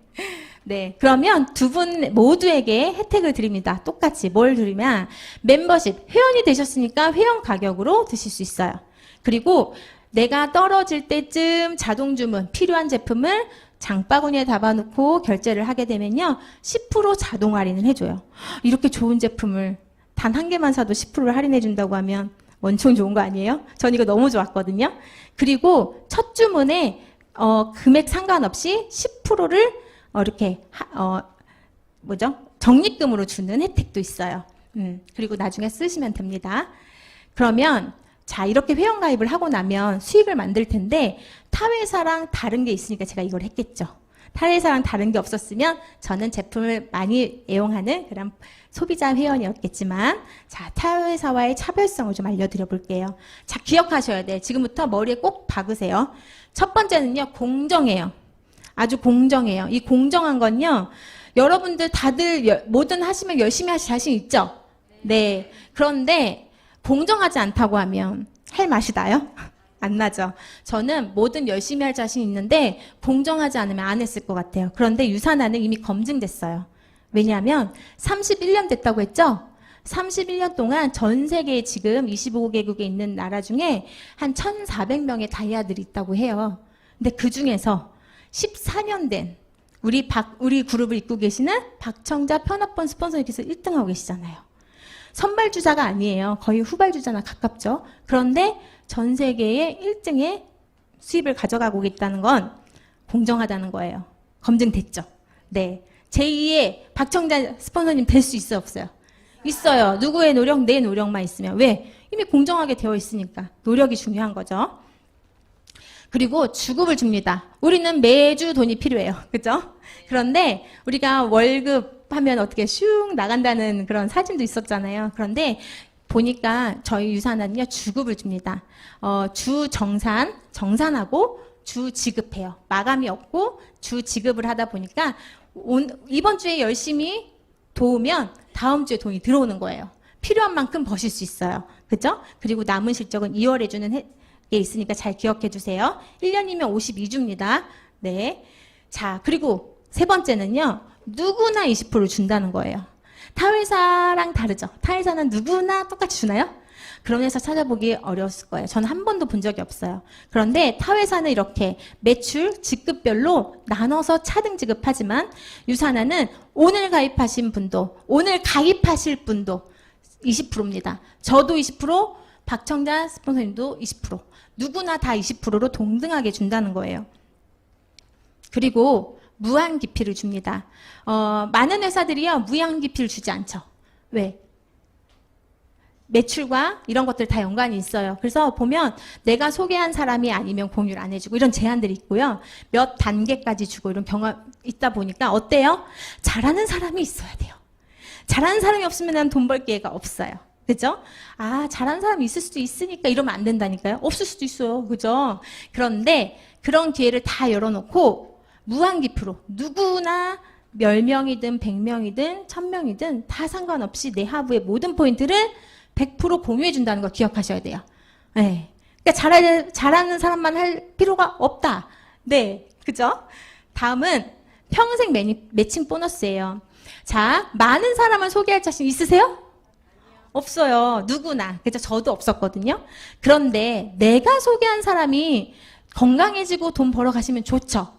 네, 그러면 두 분 모두에게 혜택을 드립니다. 똑같이 뭘 드리면 멤버십, 회원이 되셨으니까 회원 가격으로 드실 수 있어요. 그리고 내가 떨어질 때쯤 자동 주문, 필요한 제품을 장바구니에 담아놓고 결제를 하게 되면요, 10% 자동 할인을 해줘요. 이렇게 좋은 제품을 단 한 개만 사도 10%를 할인해 준다고 하면 엄청 좋은 거 아니에요? 전 이거 너무 좋았거든요. 그리고 첫 주문에 금액 상관없이 10%를 이렇게 적립금으로 주는 혜택도 있어요. 그리고 나중에 쓰시면 됩니다. 그러면 이렇게 회원 가입을 하고 나면 수익을 만들 텐데 타 회사랑 다른 게 있으니까 제가 이걸 했겠죠. 타 회사랑 다른 게 없었으면 저는 제품을 많이 애용하는 그런 소비자 회원이었겠지만, 타 회사와의 차별성을 좀 알려드려 볼게요. 기억하셔야 돼. 지금부터 머리에 꼭 박으세요. 첫 번째는요, 공정해요. 아주 공정해요. 이 공정한 건요, 여러분들 다들 뭐든 하시면 열심히 하실 자신 있죠? 네. 그런데 공정하지 않다고 하면 할 맛이 나요? 안 나죠. 저는 뭐든 열심히 할 자신 있는데 공정하지 않으면 안 했을 것 같아요. 그런데 유산화는 이미 검증됐어요. 왜냐하면 31년 됐다고 했죠? 31년 동안 전 세계에 지금 25개국에 있는 나라 중에 한 1,400명의 다이아들이 있다고 해요. 근데 그 중에서 14년 된 우리 그룹을 입고 계시는 박청자 편합본 스폰서님께서 1등하고 계시잖아요. 선발주자가 아니에요. 거의 후발주자나 가깝죠. 그런데 전 세계의 1등의 수입을 가져가고 있다는 건 공정하다는 거예요. 검증됐죠. 네. 제2의 박청자 스폰서님 될 수 있어요, 없어요? 있어요. 누구의 노력? 내 노력만 있으면. 왜? 이미 공정하게 되어 있으니까. 노력이 중요한 거죠. 그리고 주급을 줍니다. 우리는 매주 돈이 필요해요. 그죠? 그런데 우리가 월급, 하면 어떻게 슉 나간다는 그런 사진도 있었잖아요. 그런데 보니까 저희 유산은요, 주급을 줍니다. 정산하고 주 지급해요. 마감이 없고 주 지급을 하다 보니까 이번 주에 열심히 도우면 다음 주에 돈이 들어오는 거예요. 필요한 만큼 버실 수 있어요. 그죠? 그리고 남은 실적은 2월에 주는 게 있으니까 잘 기억해 주세요. 1년이면 52주입니다. 네. 자, 그리고 세 번째는요, 누구나 20% 준다는 거예요. 타 회사랑 다르죠? 타 회사는 누구나 똑같이 주나요? 그런 회사 찾아보기 어려웠을 거예요. 저는 한 번도 본 적이 없어요. 그런데 타 회사는 이렇게 매출, 직급별로 나눠서 차등 지급하지만 유산하는 오늘 가입하신 분도, 오늘 가입하실 분도 20%입니다. 저도 20%, 박청자 스폰서님도 20%. 누구나 다 20%로 동등하게 준다는 거예요. 그리고 무한기피를 줍니다. 많은 회사들이요, 무한기피를 주지 않죠. 왜? 매출과 이런 것들 다 연관이 있어요. 그래서 보면 내가 소개한 사람이 아니면 공유를 안 해주고 이런 제한들이 있고요. 몇 단계까지 주고 이런 경험 있다 보니까 어때요? 잘하는 사람이 있어야 돼요. 잘하는 사람이 없으면 난 돈 벌 기회가 없어요. 그죠? 아, 잘하는 사람이 있을 수도 있으니까 이러면 안 된다니까요. 없을 수도 있어요. 그죠? 그런데 그런 기회를 다 열어놓고 무한기프로 누구나 10명이든 100명이든 1000명이든 다 상관없이 내 하부의 모든 포인트를 100% 공유해준다는 거 기억하셔야 돼요. 네. 그러니까 잘하는 사람만 할 필요가 없다. 네. 그죠? 다음은 평생 매칭 보너스예요. 자, 많은 사람을 소개할 자신 있으세요? 없어요. 누구나. 그죠? 저도 없었거든요. 그런데 내가 소개한 사람이 건강해지고 돈 벌어가시면 좋죠.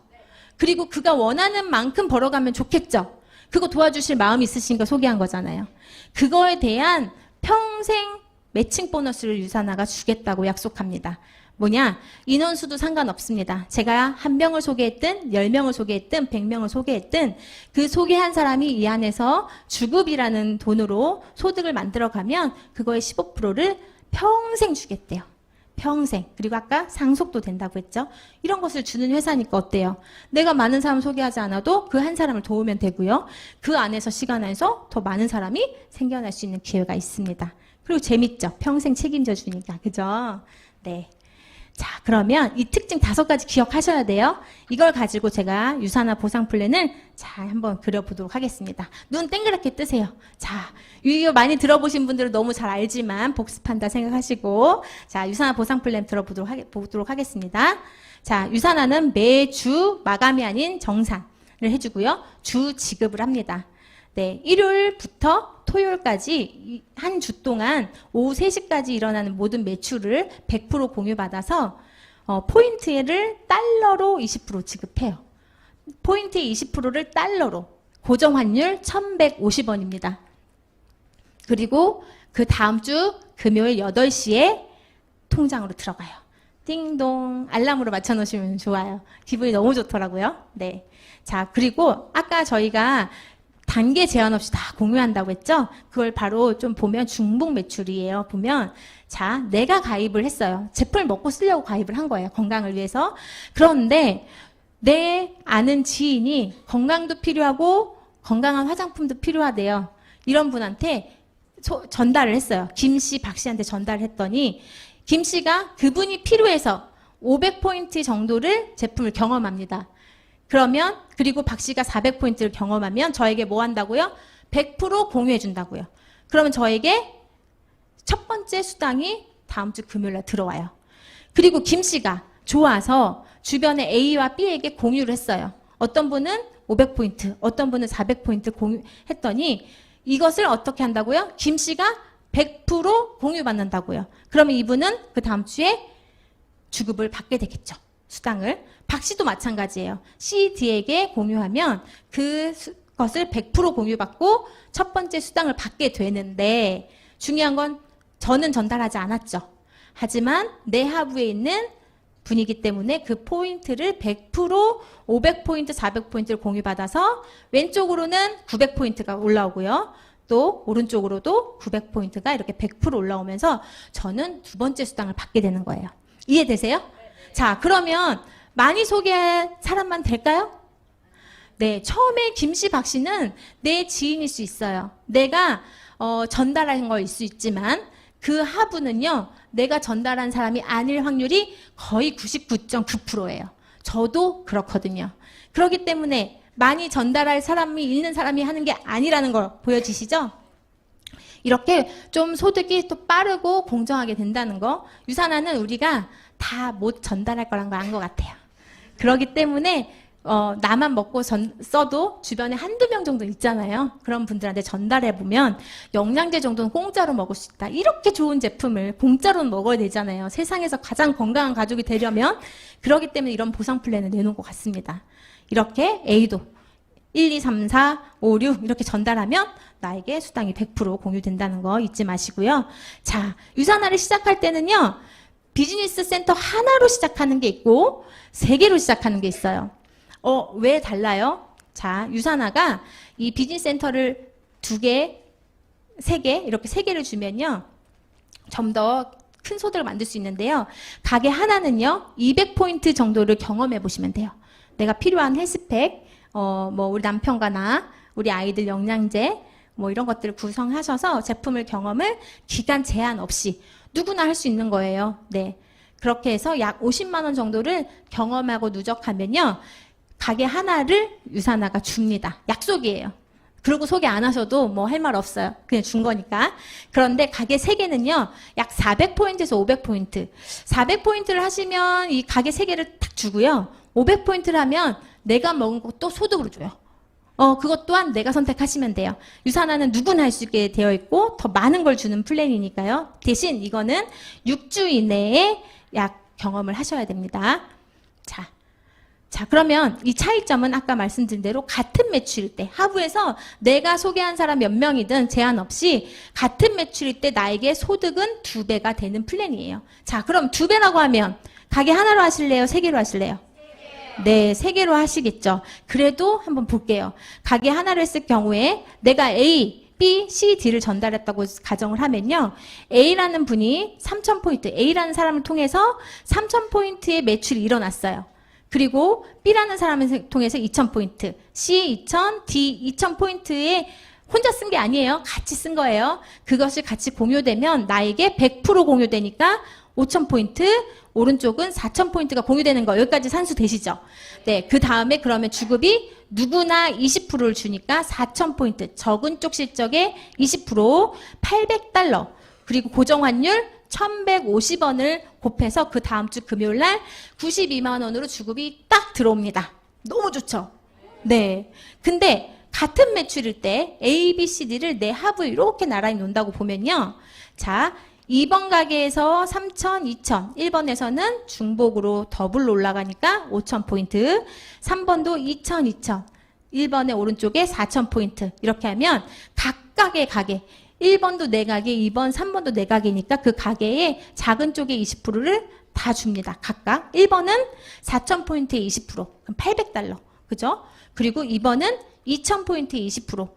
그리고 그가 원하는 만큼 벌어가면 좋겠죠. 그거 도와주실 마음이 있으신가 소개한 거잖아요. 그거에 대한 평생 매칭 보너스를 유산화가 주겠다고 약속합니다. 뭐냐? 인원수도 상관없습니다. 제가 1명을 소개했든 10명을 소개했든 100명을 소개했든 그 소개한 사람이 이 안에서 주급이라는 돈으로 소득을 만들어가면 그거의 15%를 평생 주겠대요. 평생. 그리고 아까 상속도 된다고 했죠. 이런 것을 주는 회사니까 어때요? 내가 많은 사람 소개하지 않아도 그 한 사람을 도우면 되고요. 그 안에서 시간 안에서 더 많은 사람이 생겨날 수 있는 기회가 있습니다. 그리고 재밌죠? 평생 책임져 주니까. 그죠? 네. 자, 그러면 이 특징 5가지 기억하셔야 돼요. 이걸 가지고 제가 유산화 보상 플랜을 잘 한번 그려보도록 하겠습니다. 눈 땡그랗게 뜨세요. 자, 이거 많이 들어보신 분들은 너무 잘 알지만 복습한다 생각하시고, 자, 유산화 보상 플랜 들어보도록 하겠습니다. 자, 유산화는 매주 마감이 아닌 정산을 해주고요. 주 지급을 합니다. 네, 일요일부터 토요일까지 한 주 동안 오후 3시까지 일어나는 모든 매출을 100% 공유받아서 포인트를 달러로 20% 지급해요. 포인트의 20%를 달러로 고정 환율 1,150원입니다. 그리고 그 다음 주 금요일 8시에 통장으로 들어가요. 띵동 알람으로 맞춰놓으시면 좋아요. 기분이 너무 좋더라고요. 네, 자, 그리고 아까 저희가 단계 제한 없이 다 공유한다고 했죠? 그걸 바로 좀 보면 중복 매출이에요. 보면 자, 내가 가입을 했어요. 제품을 먹고 쓰려고 가입을 한 거예요. 건강을 위해서. 그런데 내 아는 지인이 건강도 필요하고 건강한 화장품도 필요하대요. 이런 분한테 전달을 했어요. 김 씨, 박 씨한테 전달을 했더니 김 씨가 그분이 필요해서 500포인트 정도를 제품을 경험합니다. 그러면 그리고 박 씨가 400포인트를 경험하면 저에게 뭐 한다고요? 100% 공유해 준다고요. 그러면 저에게 첫 번째 수당이 다음 주 금요일 날 들어와요. 그리고 김 씨가 좋아서 주변에 A와 B에게 공유를 했어요. 어떤 분은 500포인트, 어떤 분은 400포인트 공유했더니 이것을 어떻게 한다고요? 김 씨가 100% 공유받는다고요. 그러면 이분은 그 다음 주에 주급을 받게 되겠죠. 수당을. 박 씨도 마찬가지예요. C, D에게 공유하면 그것을 100% 공유받고 첫 번째 수당을 받게 되는데 중요한 건 저는 전달하지 않았죠. 하지만 내 하부에 있는 분이기 때문에 그 포인트를 100% 500포인트, 400포인트를 공유받아서 왼쪽으로는 900포인트가 올라오고요. 또 오른쪽으로도 900포인트가 이렇게 100% 올라오면서 저는 두 번째 수당을 받게 되는 거예요. 이해되세요? 자, 그러면 많이 소개할 사람만 될까요? 네, 처음에 김씨, 박씨는 내 지인일 수 있어요. 내가 전달한 거일 수 있지만 그 하부는요, 내가 전달한 사람이 아닐 확률이 거의 99.9%예요. 저도 그렇거든요. 그렇기 때문에 많이 전달할 사람이 있는 사람이 하는 게 아니라는 걸 보여지시죠? 이렇게 좀 소득이 또 빠르고 공정하게 된다는 거. 유산화는 우리가 다 못 전달할 거란 걸 안 것 같아요. 그렇기 때문에 나만 먹고 써도 주변에 한두 명 정도 있잖아요. 그런 분들한테 전달해보면 영양제 정도는 공짜로 먹을 수 있다. 이렇게 좋은 제품을 공짜로 먹어야 되잖아요. 세상에서 가장 건강한 가족이 되려면. 그렇기 때문에 이런 보상 플랜을 내놓은 것 같습니다. 이렇게 A도 1, 2, 3, 4, 5, 6 이렇게 전달하면 나에게 수당이 100% 공유된다는 거 잊지 마시고요. 자, 유산화를 시작할 때는요. 비즈니스 센터 하나로 시작하는 게 있고 3개로 시작하는 게 있어요. 왜 달라요? 자, 유산화가 이 비즈니스 센터를 2개, 3개 이렇게 3개를 주면요. 좀 더 큰 소득을 만들 수 있는데요. 가게 하나는요. 200포인트 정도를 경험해 보시면 돼요. 내가 필요한 헬스팩, 뭐 우리 남편과 나, 우리 아이들 영양제 뭐 이런 것들을 구성하셔서 제품을 경험을 기간 제한 없이 누구나 할 수 있는 거예요. 네. 그렇게 해서 약 50만 원 정도를 경험하고 누적하면요. 가게 하나를 유산화가 줍니다. 약속이에요. 그리고 소개 안 하셔도 뭐 할 말 없어요. 그냥 준 거니까. 그런데 가게 3개는요. 약 400포인트에서 500포인트. 400포인트를 하시면 이 가게 3개를 탁 주고요. 500포인트를 하면 내가 먹은 거 또 소득으로 줘요. 그것 또한 내가 선택하시면 돼요. 유산화는 누구나 할 수 있게 되어 있고 더 많은 걸 주는 플랜이니까요. 대신 이거는 6주 이내에 약 경험을 하셔야 됩니다. 자, 그러면 이 차이점은 아까 말씀드린 대로 같은 매출일 때 하부에서 내가 소개한 사람 몇 명이든 제한 없이 같은 매출일 때 나에게 소득은 2배가 되는 플랜이에요. 자, 그럼 2배라고 하면 가게 하나로 하실래요? 3개로 하실래요? 네, 3개로 하시겠죠. 그래도 한번 볼게요. 가게 하나를 했을 경우에 내가 A, B, C, D를 전달했다고 가정을 하면요. A라는 분이 3,000포인트, A라는 사람을 통해서 3,000포인트의 매출이 일어났어요. 그리고 B라는 사람을 통해서 2,000포인트, C 2,000, D 2,000포인트에 혼자 쓴 게 아니에요. 같이 쓴 거예요. 그것이 같이 공유되면 나에게 100% 공유되니까 5,000포인트, 오른쪽은 4,000포인트가 공유되는 거. 여기까지 산수 되시죠? 네, 그 다음에 그러면 주급이 누구나 20%를 주니까 4,000포인트, 적은 쪽 실적의 20%, $800, 그리고 고정환율 1,150원을 곱해서 그 다음 주 금요일 날 92만 원으로 주급이 딱 들어옵니다. 너무 좋죠? 네. 근데 같은 매출일 때 A, B, C, D를 내 하부에 이렇게 나란히 놓는다고 보면요. 자, 2번 가게에서 3,000, 2,000, 1번에서는 중복으로 더블로 올라가니까 5,000포인트, 3번도 2,000, 2,000, 1번의 오른쪽에 4,000포인트 이렇게 하면 각각의 가게 1번도 내 가게, 2번, 3번도 내 가게니까 그 가게의 작은 쪽에 20%를 다 줍니다. 각각. 1번은 4,000포인트에 20%, 그럼 $800. 그죠? 그리고 2번은 2,000포인트에 20%,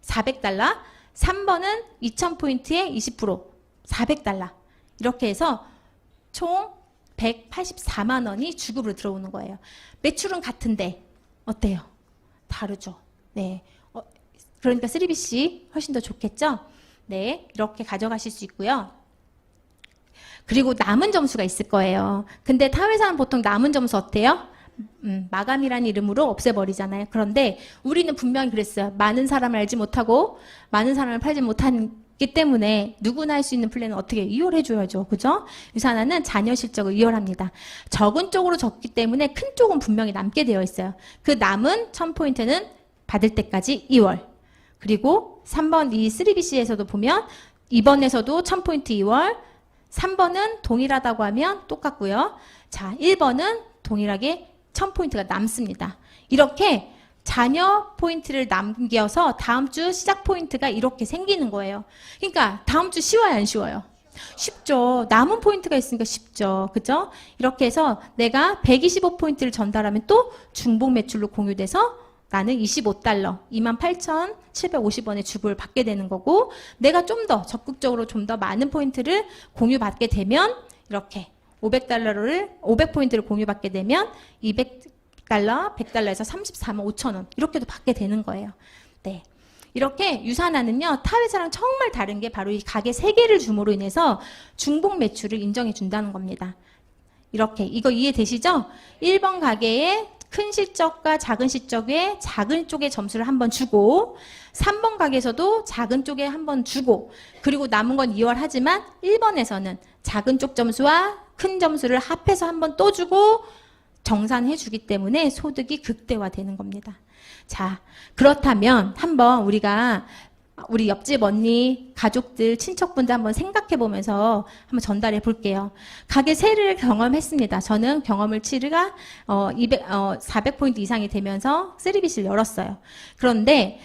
$400. 3번은 2,000포인트에 20%, $400. 이렇게 해서 총 184만 원이 주급으로 들어오는 거예요. 매출은 같은데 어때요? 다르죠? 네. 그러니까 3BC 훨씬 더 좋겠죠? 네, 이렇게 가져가실 수 있고요. 그리고 남은 점수가 있을 거예요. 근데 타회사는 보통 남은 점수 어때요? 마감이라는 이름으로 없애버리잖아요. 그런데 우리는 분명히 그랬어요. 많은 사람을 알지 못하고 많은 사람을 팔지 못하기 때문에 누구나 할 수 있는 플랜은 어떻게 이월해줘야죠. 그죠? 유산화는 자녀 실적을 이월합니다. 적은 쪽으로 적기 때문에 큰 쪽은 분명히 남게 되어 있어요. 그 남은 1,000포인트는 받을 때까지 2월. 그리고 3번 이 3BC에서도 보면 2번에서도 1,000포인트 2월, 3번은 동일하다고 하면 똑같고요. 자, 1번은 동일하게 1,000포인트가 남습니다. 이렇게 자녀 포인트를 남겨서 다음 주 시작 포인트가 이렇게 생기는 거예요. 그러니까 다음 주 쉬워요, 안 쉬워요? 쉽죠. 남은 포인트가 있으니까 쉽죠. 그죠? 이렇게 해서 내가 125포인트를 전달하면 또 중복 매출로 공유돼서 나는 $25, 28,750원의 주급을 받게 되는 거고 내가 좀 더 적극적으로 좀 더 많은 포인트를 공유받게 되면 이렇게 $500를 500포인트를 공유받게 되면 100달러, 100달러에서 34만 5천 원 이렇게도 받게 되는 거예요. 네. 이렇게 유산화는요, 타 회사랑 정말 다른 게 바로 이 가게 3개를 줌으로 인해서 중복 매출을 인정해 준다는 겁니다. 이렇게, 이거 이해되시죠? 1번 가게에 큰 실적과 작은 실적에 작은 쪽에 점수를 한번 주고, 3번 가게에서도 작은 쪽에 한번 주고, 그리고 남은 건 2월 하지만 1번에서는 작은 쪽 점수와 큰 점수를 합해서 한번 또 주고 정산해 주기 때문에 소득이 극대화되는 겁니다. 자, 그렇다면 한번 우리 옆집 언니, 가족들, 친척분들 한번 생각해 보면서 한번 전달해 볼게요. 가게 세를 경험했습니다. 저는 경험을 치르가 400포인트 이상이 되면서 3빗을 열었어요. 그런데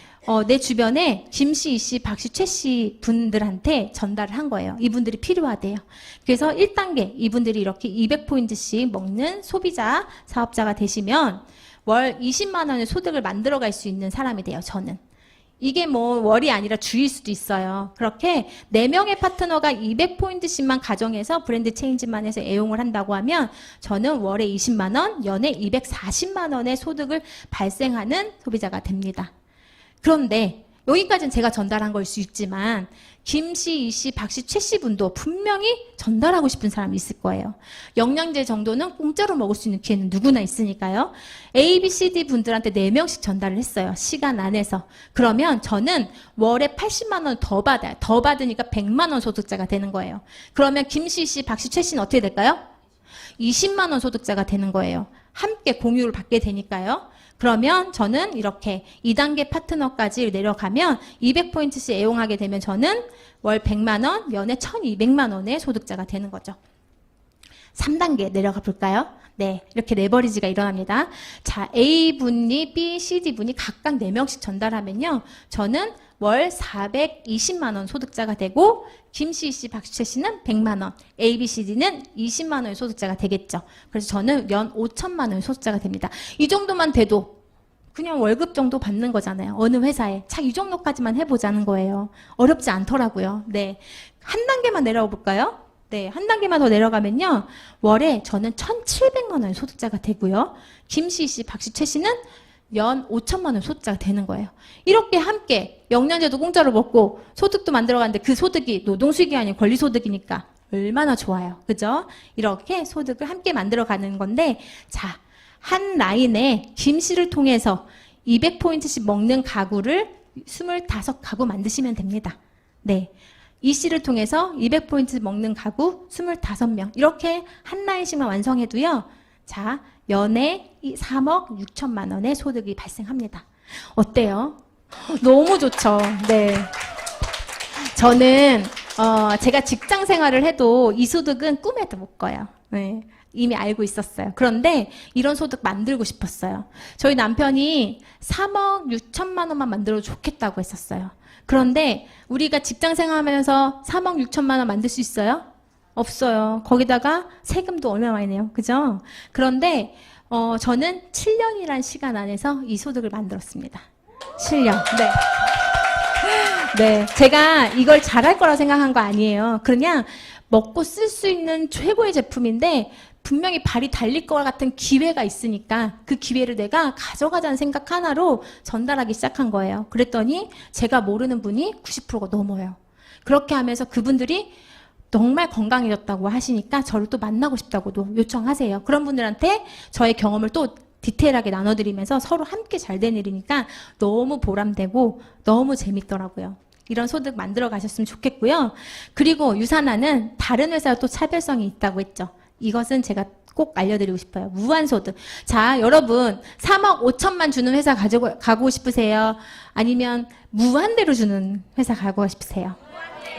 내 주변에 김씨, 이씨, 박씨, 최씨 분들한테 전달을 한 거예요. 이분들이 필요하대요. 그래서 1단계 이분들이 이렇게 200포인트씩 먹는 소비자, 사업자가 되시면 월 20만 원의 소득을 만들어갈 수 있는 사람이 돼요. 저는. 이게 뭐 월이 아니라 주일 수도 있어요. 그렇게 4명의 파트너가 200포인트씩만 가정해서 브랜드 체인지만 해서 애용을 한다고 하면 저는 월에 20만 원, 연에 240만 원의 소득을 발생하는 소비자가 됩니다. 그런데 여기까지는 제가 전달한 걸 수 있지만 김씨, 이씨, 박씨, 최씨 분도 분명히 전달하고 싶은 사람이 있을 거예요. 영양제 정도는 공짜로 먹을 수 있는 기회는 누구나 있으니까요. A, B, C, D 분들한테 4명씩 전달을 했어요. 시간 안에서. 그러면 저는 월에 80만 원 더 받아요. 더 받으니까 100만 원 소득자가 되는 거예요. 그러면 김씨, 이씨, 박씨, 최씨는 어떻게 될까요? 20만 원 소득자가 되는 거예요. 함께 공유를 받게 되니까요. 그러면 저는 이렇게 2단계 파트너까지 내려가면 200포인트씩 애용하게 되면 저는 월 100만 원, 연에 1200만 원의 소득자가 되는 거죠. 3단계 내려가 볼까요? 네, 이렇게 레버리지가 일어납니다. 자, A분이 B, CD분이 각각 4명씩 전달하면요. 저는 월 420만 원 소득자가 되고 김씨, 씨, 박씨 씨는 100만 원, A, B, C, D는 20만 원의 소득자가 되겠죠. 그래서 저는 연 5천만 원의 소득자가 됩니다. 이 정도만 돼도 그냥 월급 정도 받는 거잖아요. 어느 회사에. 착 이 정도까지만 해보자는 거예요. 어렵지 않더라고요. 네, 한 단계만 내려가 볼까요? 네, 한 단계만 더 내려가면요. 월에 저는 1,700만 원의 소득자가 되고요. 김씨, 씨, 박씨, 최 씨는 연 5천만 원 소득자가 되는 거예요. 이렇게 함께 영양제도 공짜로 먹고 소득도 만들어가는데 그 소득이 노동수익이 아닌 권리소득이니까 얼마나 좋아요. 그죠? 이렇게 소득을 함께 만들어가는 건데, 자, 한 라인에 김씨를 통해서 200포인트씩 먹는 가구를 25가구 만드시면 됩니다. 네. 이씨를 통해서 200포인트 먹는 가구 25명. 이렇게 한 라인씩만 완성해도요. 자, 연에 3억 6천만 원의 소득이 발생합니다. 어때요? 너무 좋죠. 네. 저는 제가 직장 생활을 해도 이 소득은 꿈에도 못 꿔요. 네. 이미 알고 있었어요. 그런데 이런 소득 만들고 싶었어요. 저희 남편이 3억 6천만 원만 만들어도 좋겠다고 했었어요. 그런데 우리가 직장 생활하면서 3억 6천만 원 만들 수 있어요? 없어요. 거기다가 세금도 얼마 많이 내요. 그죠? 그런데 저는 7년이란 시간 안에서 이 소득을 만들었습니다. 7년. 네. 네. 제가 이걸 잘할 거라 생각한 거 아니에요. 그냥 먹고 쓸 수 있는 최고의 제품인데 분명히 발이 달릴 것 같은 기회가 있으니까 그 기회를 내가 가져가자는 생각 하나로 전달하기 시작한 거예요. 그랬더니 제가 모르는 분이 90%가 넘어요. 그렇게 하면서 그분들이 정말 건강해졌다고 하시니까 저를 또 만나고 싶다고도 요청하세요. 그런 분들한테 저의 경험을 또 디테일하게 나눠드리면서 서로 함께 잘 된 일이니까 너무 보람되고 너무 재밌더라고요. 이런 소득 만들어 가셨으면 좋겠고요. 그리고 유산화는 다른 회사와 또 차별성이 있다고 했죠. 이것은 제가 꼭 알려드리고 싶어요. 무한소득. 자, 여러분 3억 5천만 주는 회사 가고 싶으세요? 아니면 무한대로 주는 회사 가고 싶으세요?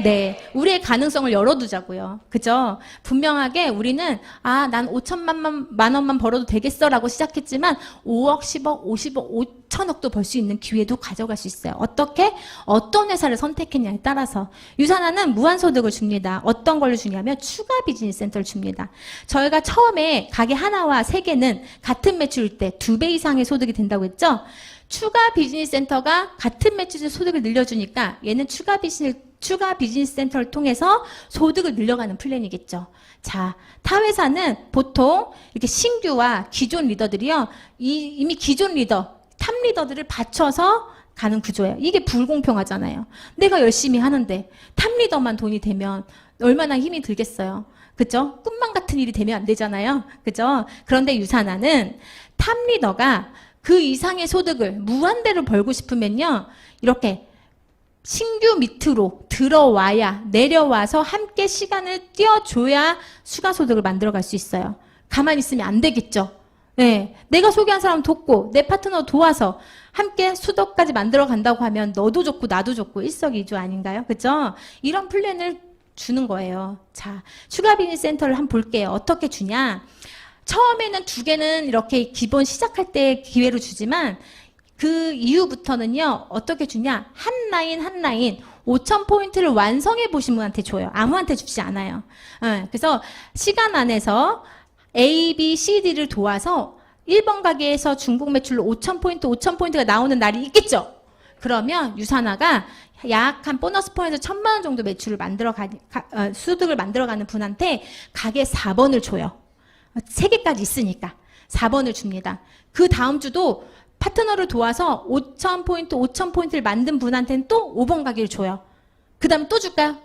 네, 우리의 가능성을 열어두자고요. 그죠? 분명하게 우리는 난 5천만 원만 벌어도 되겠어라고 시작했지만 5억, 10억, 50억, 5천억도 벌 수 있는 기회도 가져갈 수 있어요. 어떻게? 어떤 회사를 선택했냐에 따라서. 유산화는 무한소득을 줍니다. 어떤 걸 주냐면 추가 비즈니스 센터를 줍니다. 저희가 처음에 가게 하나와 3개는 같은 매출일 때 2배 이상의 소득이 된다고 했죠? 추가 비즈니스 센터가 같은 매출의 소득을 늘려주니까 얘는 추가 비즈니스 추가 비즈니스 센터를 통해서 소득을 늘려가는 플랜이겠죠. 자, 타 회사는 보통 이렇게 신규와 기존 리더들이요, 이미 기존 리더, 탑 리더들을 받쳐서 가는 구조예요. 이게 불공평하잖아요. 내가 열심히 하는데 탑 리더만 돈이 되면 얼마나 힘이 들겠어요. 그죠? 꿈만 같은 일이 되면 안 되잖아요. 그죠? 그런데 유산화는 탑 리더가 그 이상의 소득을 무한대로 벌고 싶으면요, 이렇게 신규 밑으로 들어와야, 내려와서 함께 시간을 띄워줘야 수가소득을 만들어갈 수 있어요. 가만히 있으면 안 되겠죠. 네, 내가 소개한 사람 돕고 내 파트너 도와서 함께 수덕까지 만들어 간다고 하면 너도 좋고 나도 좋고 일석이조 아닌가요? 그죠? 이런 플랜을 주는 거예요. 자, 추가 비즈니스 센터를 한번 볼게요. 어떻게 주냐? 처음에는 2개는 이렇게 기본 시작할 때 기회로 주지만 그 이후부터는요, 어떻게 주냐? 한 라인 한 라인 5,000포인트를 완성해 보신 분한테 줘요. 아무한테 주지 않아요. 그래서 시간 안에서 A, B, C, D를 도와서 1번 가게에서 중국 매출로 5,000포인트가 나오는 날이 있겠죠? 그러면 유산화가 약 한 보너스 포인트 1,000만 원 정도 매출을 수득을 만들어가는 분한테 가게 4번을 줘요. 3개까지 있으니까 4번을 줍니다. 그 다음 주도 파트너를 도와서 5,000포인트를 만든 분한테는 또 5번 가게를 줘요. 그 다음에 또 줄까요?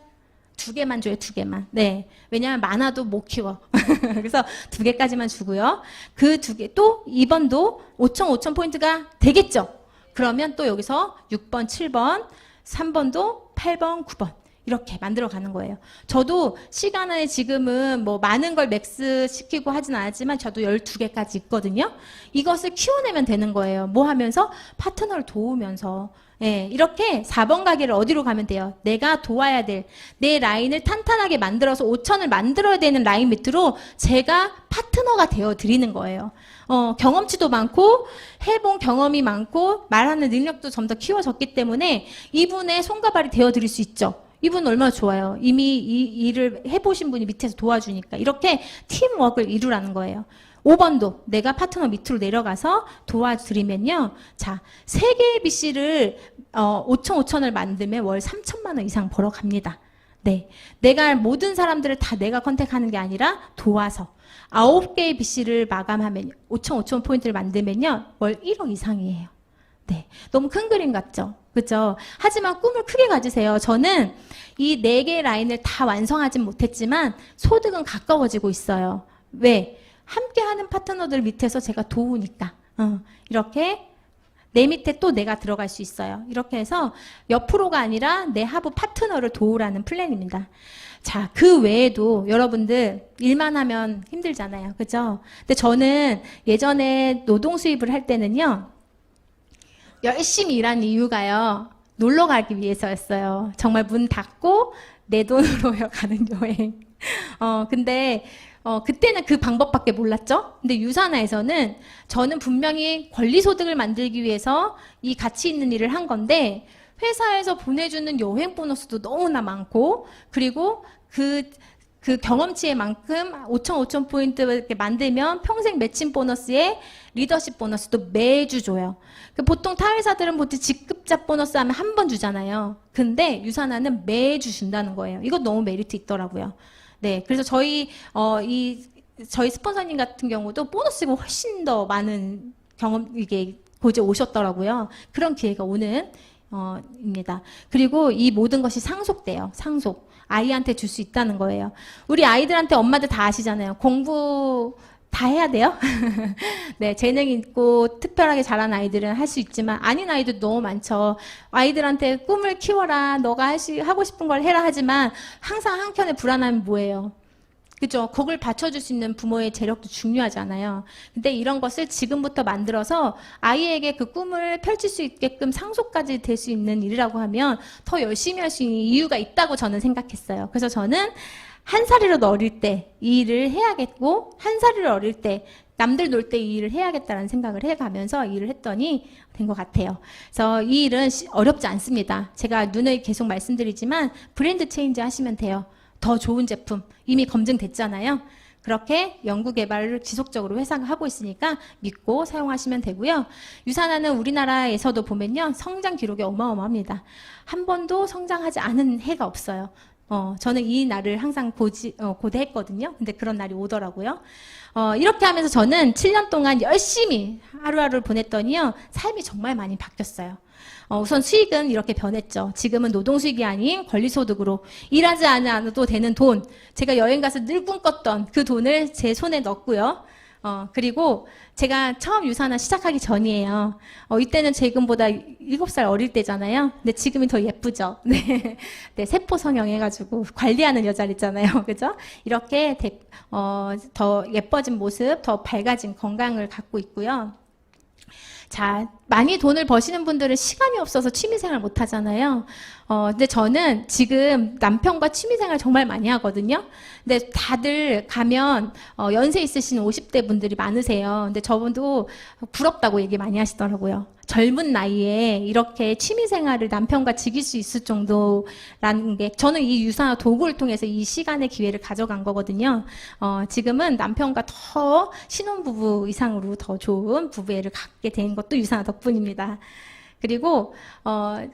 2개만 줘요, 2개만. 네. 왜냐하면 많아도 못 키워. 그래서 2개까지만 주고요. 그 2개, 또 2번도 5,000포인트가 되겠죠? 그러면 또 여기서 6번, 7번, 3번도 8번, 9번. 이렇게 만들어 가는 거예요. 저도 시간에 지금은 뭐 많은 걸 맥스 시키고 하진 않았지만 저도 12개까지 있거든요. 이것을 키워내면 되는 거예요. 뭐 하면서? 파트너를 도우면서. 예, 이렇게 4번 가게를 어디로 가면 돼요? 내가 도와야 될, 내 라인을 탄탄하게 만들어서 5,000을 만들어야 되는 라인 밑으로 제가 파트너가 되어 드리는 거예요. 경험치도 많고 해본 경험이 많고 말하는 능력도 좀 더 키워졌기 때문에 이분의 손과 발이 되어 드릴 수 있죠. 이분 얼마나 좋아요. 이미 이 일을 해보신 분이 밑에서 도와주니까. 이렇게 팀워크를 이루라는 거예요. 5번도 내가 파트너 밑으로 내려가서 도와드리면요. 자, 3개의 BC를 5,000을 만들면 월 3,000만 원 이상 벌어갑니다. 네, 내가 모든 사람들을 다 내가 컨택하는 게 아니라 도와서 9개의 BC를 마감하면 5,000포인트를 만들면요. 월 1억 이상이에요. 네, 너무 큰 그림 같죠? 그죠? 하지만 꿈을 크게 가지세요. 저는 이 4개의 라인을 다 완성하진 못했지만 소득은 가까워지고 있어요. 왜? 함께하는 파트너들 밑에서 제가 도우니까. 이렇게 내 밑에 또 내가 들어갈 수 있어요. 이렇게 해서 옆으로가 아니라 내 하부 파트너를 도우라는 플랜입니다. 자, 그 외에도 여러분들 일만 하면 힘들잖아요. 그죠? 근데 저는 예전에 노동 수입을 할 때는요. 열심히 일한 이유가요. 놀러 가기 위해서였어요. 정말 문 닫고 내 돈으로 가는 여행. 근데 그때는 그 방법밖에 몰랐죠. 근데 유산화에서는 저는 분명히 권리소득을 만들기 위해서 이 가치 있는 일을 한 건데 회사에서 보내주는 여행 보너스도 너무나 많고 그리고 그 경험치에 만큼 5,000포인트 이렇게 만들면 평생 매칭 보너스에 리더십 보너스도 매주 줘요. 보통 타 회사들은 보통 직급자 보너스 하면 한 번 주잖아요. 근데 유산화는 매주 준다는 거예요. 이거 너무 메리트 있더라고요. 네, 그래서 저희 스폰서님 같은 경우도 보너스가 훨씬 더 많은 이게 고제 오셨더라고요. 그런 기회가 오는 입니다. 그리고 이 모든 것이 상속돼요. 상속. 아이한테 줄 수 있다는 거예요. 우리 아이들한테 엄마들 다 아시잖아요. 공부 다 해야 돼요. 네, 재능 있고 특별하게 잘하는 아이들은 할 수 있지만 아닌 아이들 너무 많죠. 아이들한테 꿈을 키워라, 너가 하고 싶은 걸 해라 하지만 항상 한켠에 불안함이 뭐예요? 그죠? 그걸 받쳐줄 수 있는 부모의 재력도 중요하잖아요. 근데 이런 것을 지금부터 만들어서 아이에게 그 꿈을 펼칠 수 있게끔 상속까지 될 수 있는 일이라고 하면 더 열심히 할 수 있는 이유가 있다고 저는 생각했어요. 그래서 저는 한 살이라도 어릴 때 이 일을 해야겠고 한 살이라도 어릴 때 남들 놀 때 이 일을 해야겠다는 생각을 해가면서 일을 했더니 된 것 같아요. 그래서 이 일은 어렵지 않습니다. 제가 누누이 계속 말씀드리지만 브랜드 체인지 하시면 돼요. 더 좋은 제품 이미 검증됐잖아요. 그렇게 연구 개발을 지속적으로 회사가 하고 있으니까 믿고 사용하시면 되고요. 유산화는 우리나라에서도 보면요, 성장 기록이 어마어마합니다. 한 번도 성장하지 않은 해가 없어요. 저는 이 날을 항상 고대했거든요. 근데 그런 날이 오더라고요. 이렇게 하면서 저는 7년 동안 열심히 하루하루를 보냈더니요, 삶이 정말 많이 바뀌었어요. 우선 수익은 이렇게 변했죠. 지금은 노동수익이 아닌 권리소득으로 일하지 않아도 되는 돈, 제가 여행 가서 늘 꿈꿨던 그 돈을 제 손에 넣었고요. 그리고 제가 처음 유산화 시작하기 전이에요. 이때는 지금보다 7살 어릴 때잖아요. 근데 지금이 더 예쁘죠. 네. 네, 세포 성형해가지고 관리하는 여자를 있잖아요. 그죠? 이렇게 더 예뻐진 모습, 더 밝아진 건강을 갖고 있고요. 자, 많이 돈을 버시는 분들은 시간이 없어서 취미생활 못 하잖아요. 근데 저는 지금 남편과 취미생활 정말 많이 하거든요. 근데 다들 가면, 연세 있으신 50대 분들이 많으세요. 근데 저분도 부럽다고 얘기 많이 하시더라고요. 젊은 나이에 이렇게 취미생활을 남편과 즐길 수 있을 정도라는 게, 저는 이 유산화 도구를 통해서 이 시간의 기회를 가져간 거거든요. 지금은 남편과 더 신혼부부 이상으로 더 좋은 부부애를 갖게 된 것도 유산화 덕분입니다. 그리고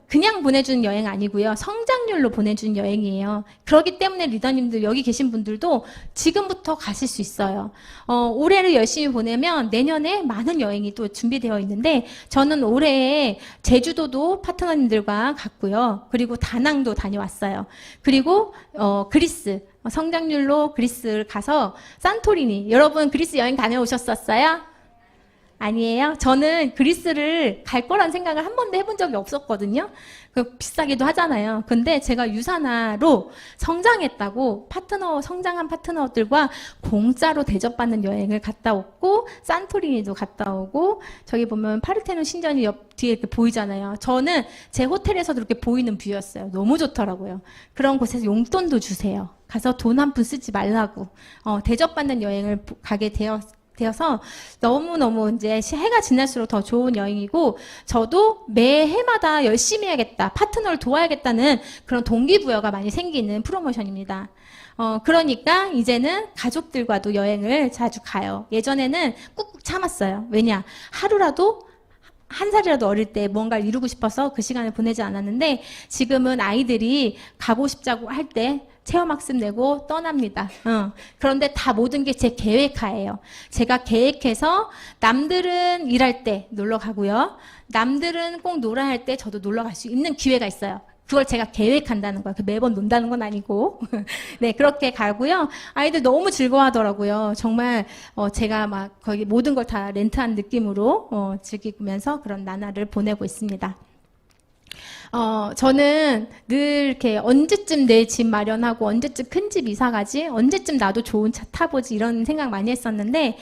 그냥 보내주는 여행 아니고요. 성장률로 보내주는 여행이에요. 그렇기 때문에 리더님들 여기 계신 분들도 지금부터 가실 수 있어요. 올해를 열심히 보내면 내년에 많은 여행이 또 준비되어 있는데 저는 올해 제주도도 파트너님들과 갔고요. 그리고 다낭도 다녀왔어요. 그리고 그리스 성장률로 그리스를 가서 산토리니, 여러분 그리스 여행 다녀오셨었어요? 아니에요. 저는 그리스를 갈 거란 생각을 한 번도 해본 적이 없었거든요. 비싸기도 하잖아요. 근데 제가 유산화로 성장했다고 성장한 파트너들과 공짜로 대접받는 여행을 갔다 왔고, 산토리니도 갔다 오고, 저기 보면 파르테논 신전이 옆 뒤에 이렇게 보이잖아요. 저는 제 호텔에서도 이렇게 보이는 뷰였어요. 너무 좋더라고요. 그런 곳에서 용돈도 주세요. 가서 돈 한 푼 쓰지 말라고. 대접받는 여행을 가게 되어서 너무너무 이제 해가 지날수록 더 좋은 여행이고, 저도 매해마다 열심히 해야겠다, 파트너를 도와야겠다는 그런 동기부여가 많이 생기는 프로모션입니다. 그러니까 이제는 가족들과도 여행을 자주 가요. 예전에는 꾹꾹 참았어요. 왜냐? 하루라도 한 살이라도 어릴 때 뭔가를 이루고 싶어서 그 시간을 보내지 않았는데, 지금은 아이들이 가고 싶자고 할 때 체험학습 내고 떠납니다. 그런데 다 모든 게 제 계획하에요. 제가 계획해서 남들은 일할 때 놀러 가고요. 남들은 꼭 놀아야 할 때 저도 놀러 갈 수 있는 기회가 있어요. 그걸 제가 계획한다는 거예요. 매번 논다는 건 아니고. 네, 그렇게 가고요. 아이들 너무 즐거워하더라고요. 정말 제가 막 거기 모든 걸 다 렌트한 느낌으로 즐기면서 그런 나날을 보내고 있습니다. 저는 늘 이렇게 언제쯤 내 집 마련하고 언제쯤 큰 집 이사 가지, 언제쯤 나도 좋은 차 타보지, 이런 생각 많이 했었는데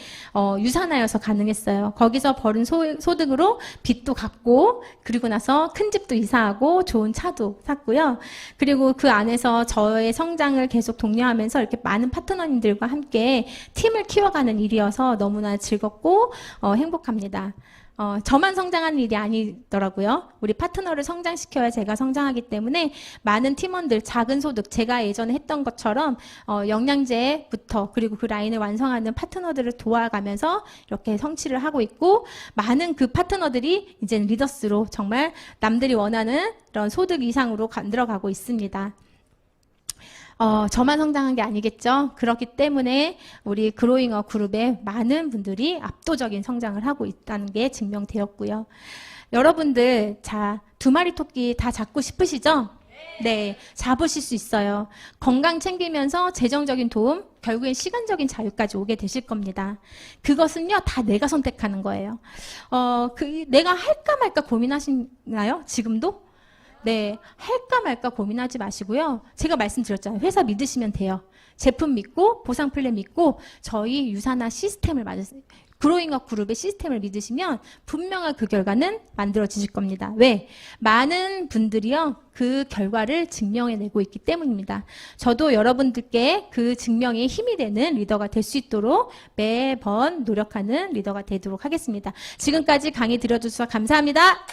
유산하여서 가능했어요. 거기서 벌은 소득으로 빚도 갚고, 그리고 나서 큰 집도 이사하고 좋은 차도 샀고요. 그리고 그 안에서 저의 성장을 계속 독려하면서 이렇게 많은 파트너님들과 함께 팀을 키워가는 일이어서 너무나 즐겁고 행복합니다. 저만 성장하는 일이 아니더라고요. 우리 파트너를 성장시켜야 제가 성장하기 때문에 많은 팀원들, 작은 소득, 제가 예전에 했던 것처럼 영양제부터, 그리고 그 라인을 완성하는 파트너들을 도와가면서 이렇게 성취를 하고 있고, 많은 그 파트너들이 이제 리더스로 정말 남들이 원하는 그런 소득 이상으로 만들어가고 있습니다. 저만 성장한 게 아니겠죠. 그렇기 때문에 우리 그로잉업 그룹의 많은 분들이 압도적인 성장을 하고 있다는 게 증명되었고요. 여러분들, 자, 2마리 토끼 다 잡고 싶으시죠? 네, 잡으실 수 있어요. 건강 챙기면서 재정적인 도움, 결국엔 시간적인 자유까지 오게 되실 겁니다. 그것은요, 다 내가 선택하는 거예요. 내가 할까 말까 고민하시나요? 지금도? 네, 할까 말까 고민하지 마시고요. 제가 말씀드렸잖아요. 회사 믿으시면 돼요. 제품 믿고, 보상 플랜 믿고, 저희 유산화 시스템을 그로잉업 그룹의 시스템을 믿으시면 분명한 그 결과는 만들어지실 겁니다. 왜? 많은 분들이요, 그 결과를 증명해내고 있기 때문입니다. 저도 여러분들께 그 증명에 힘이 되는 리더가 될 수 있도록 매번 노력하는 리더가 되도록 하겠습니다. 지금까지 강의 들어주셔서 감사합니다.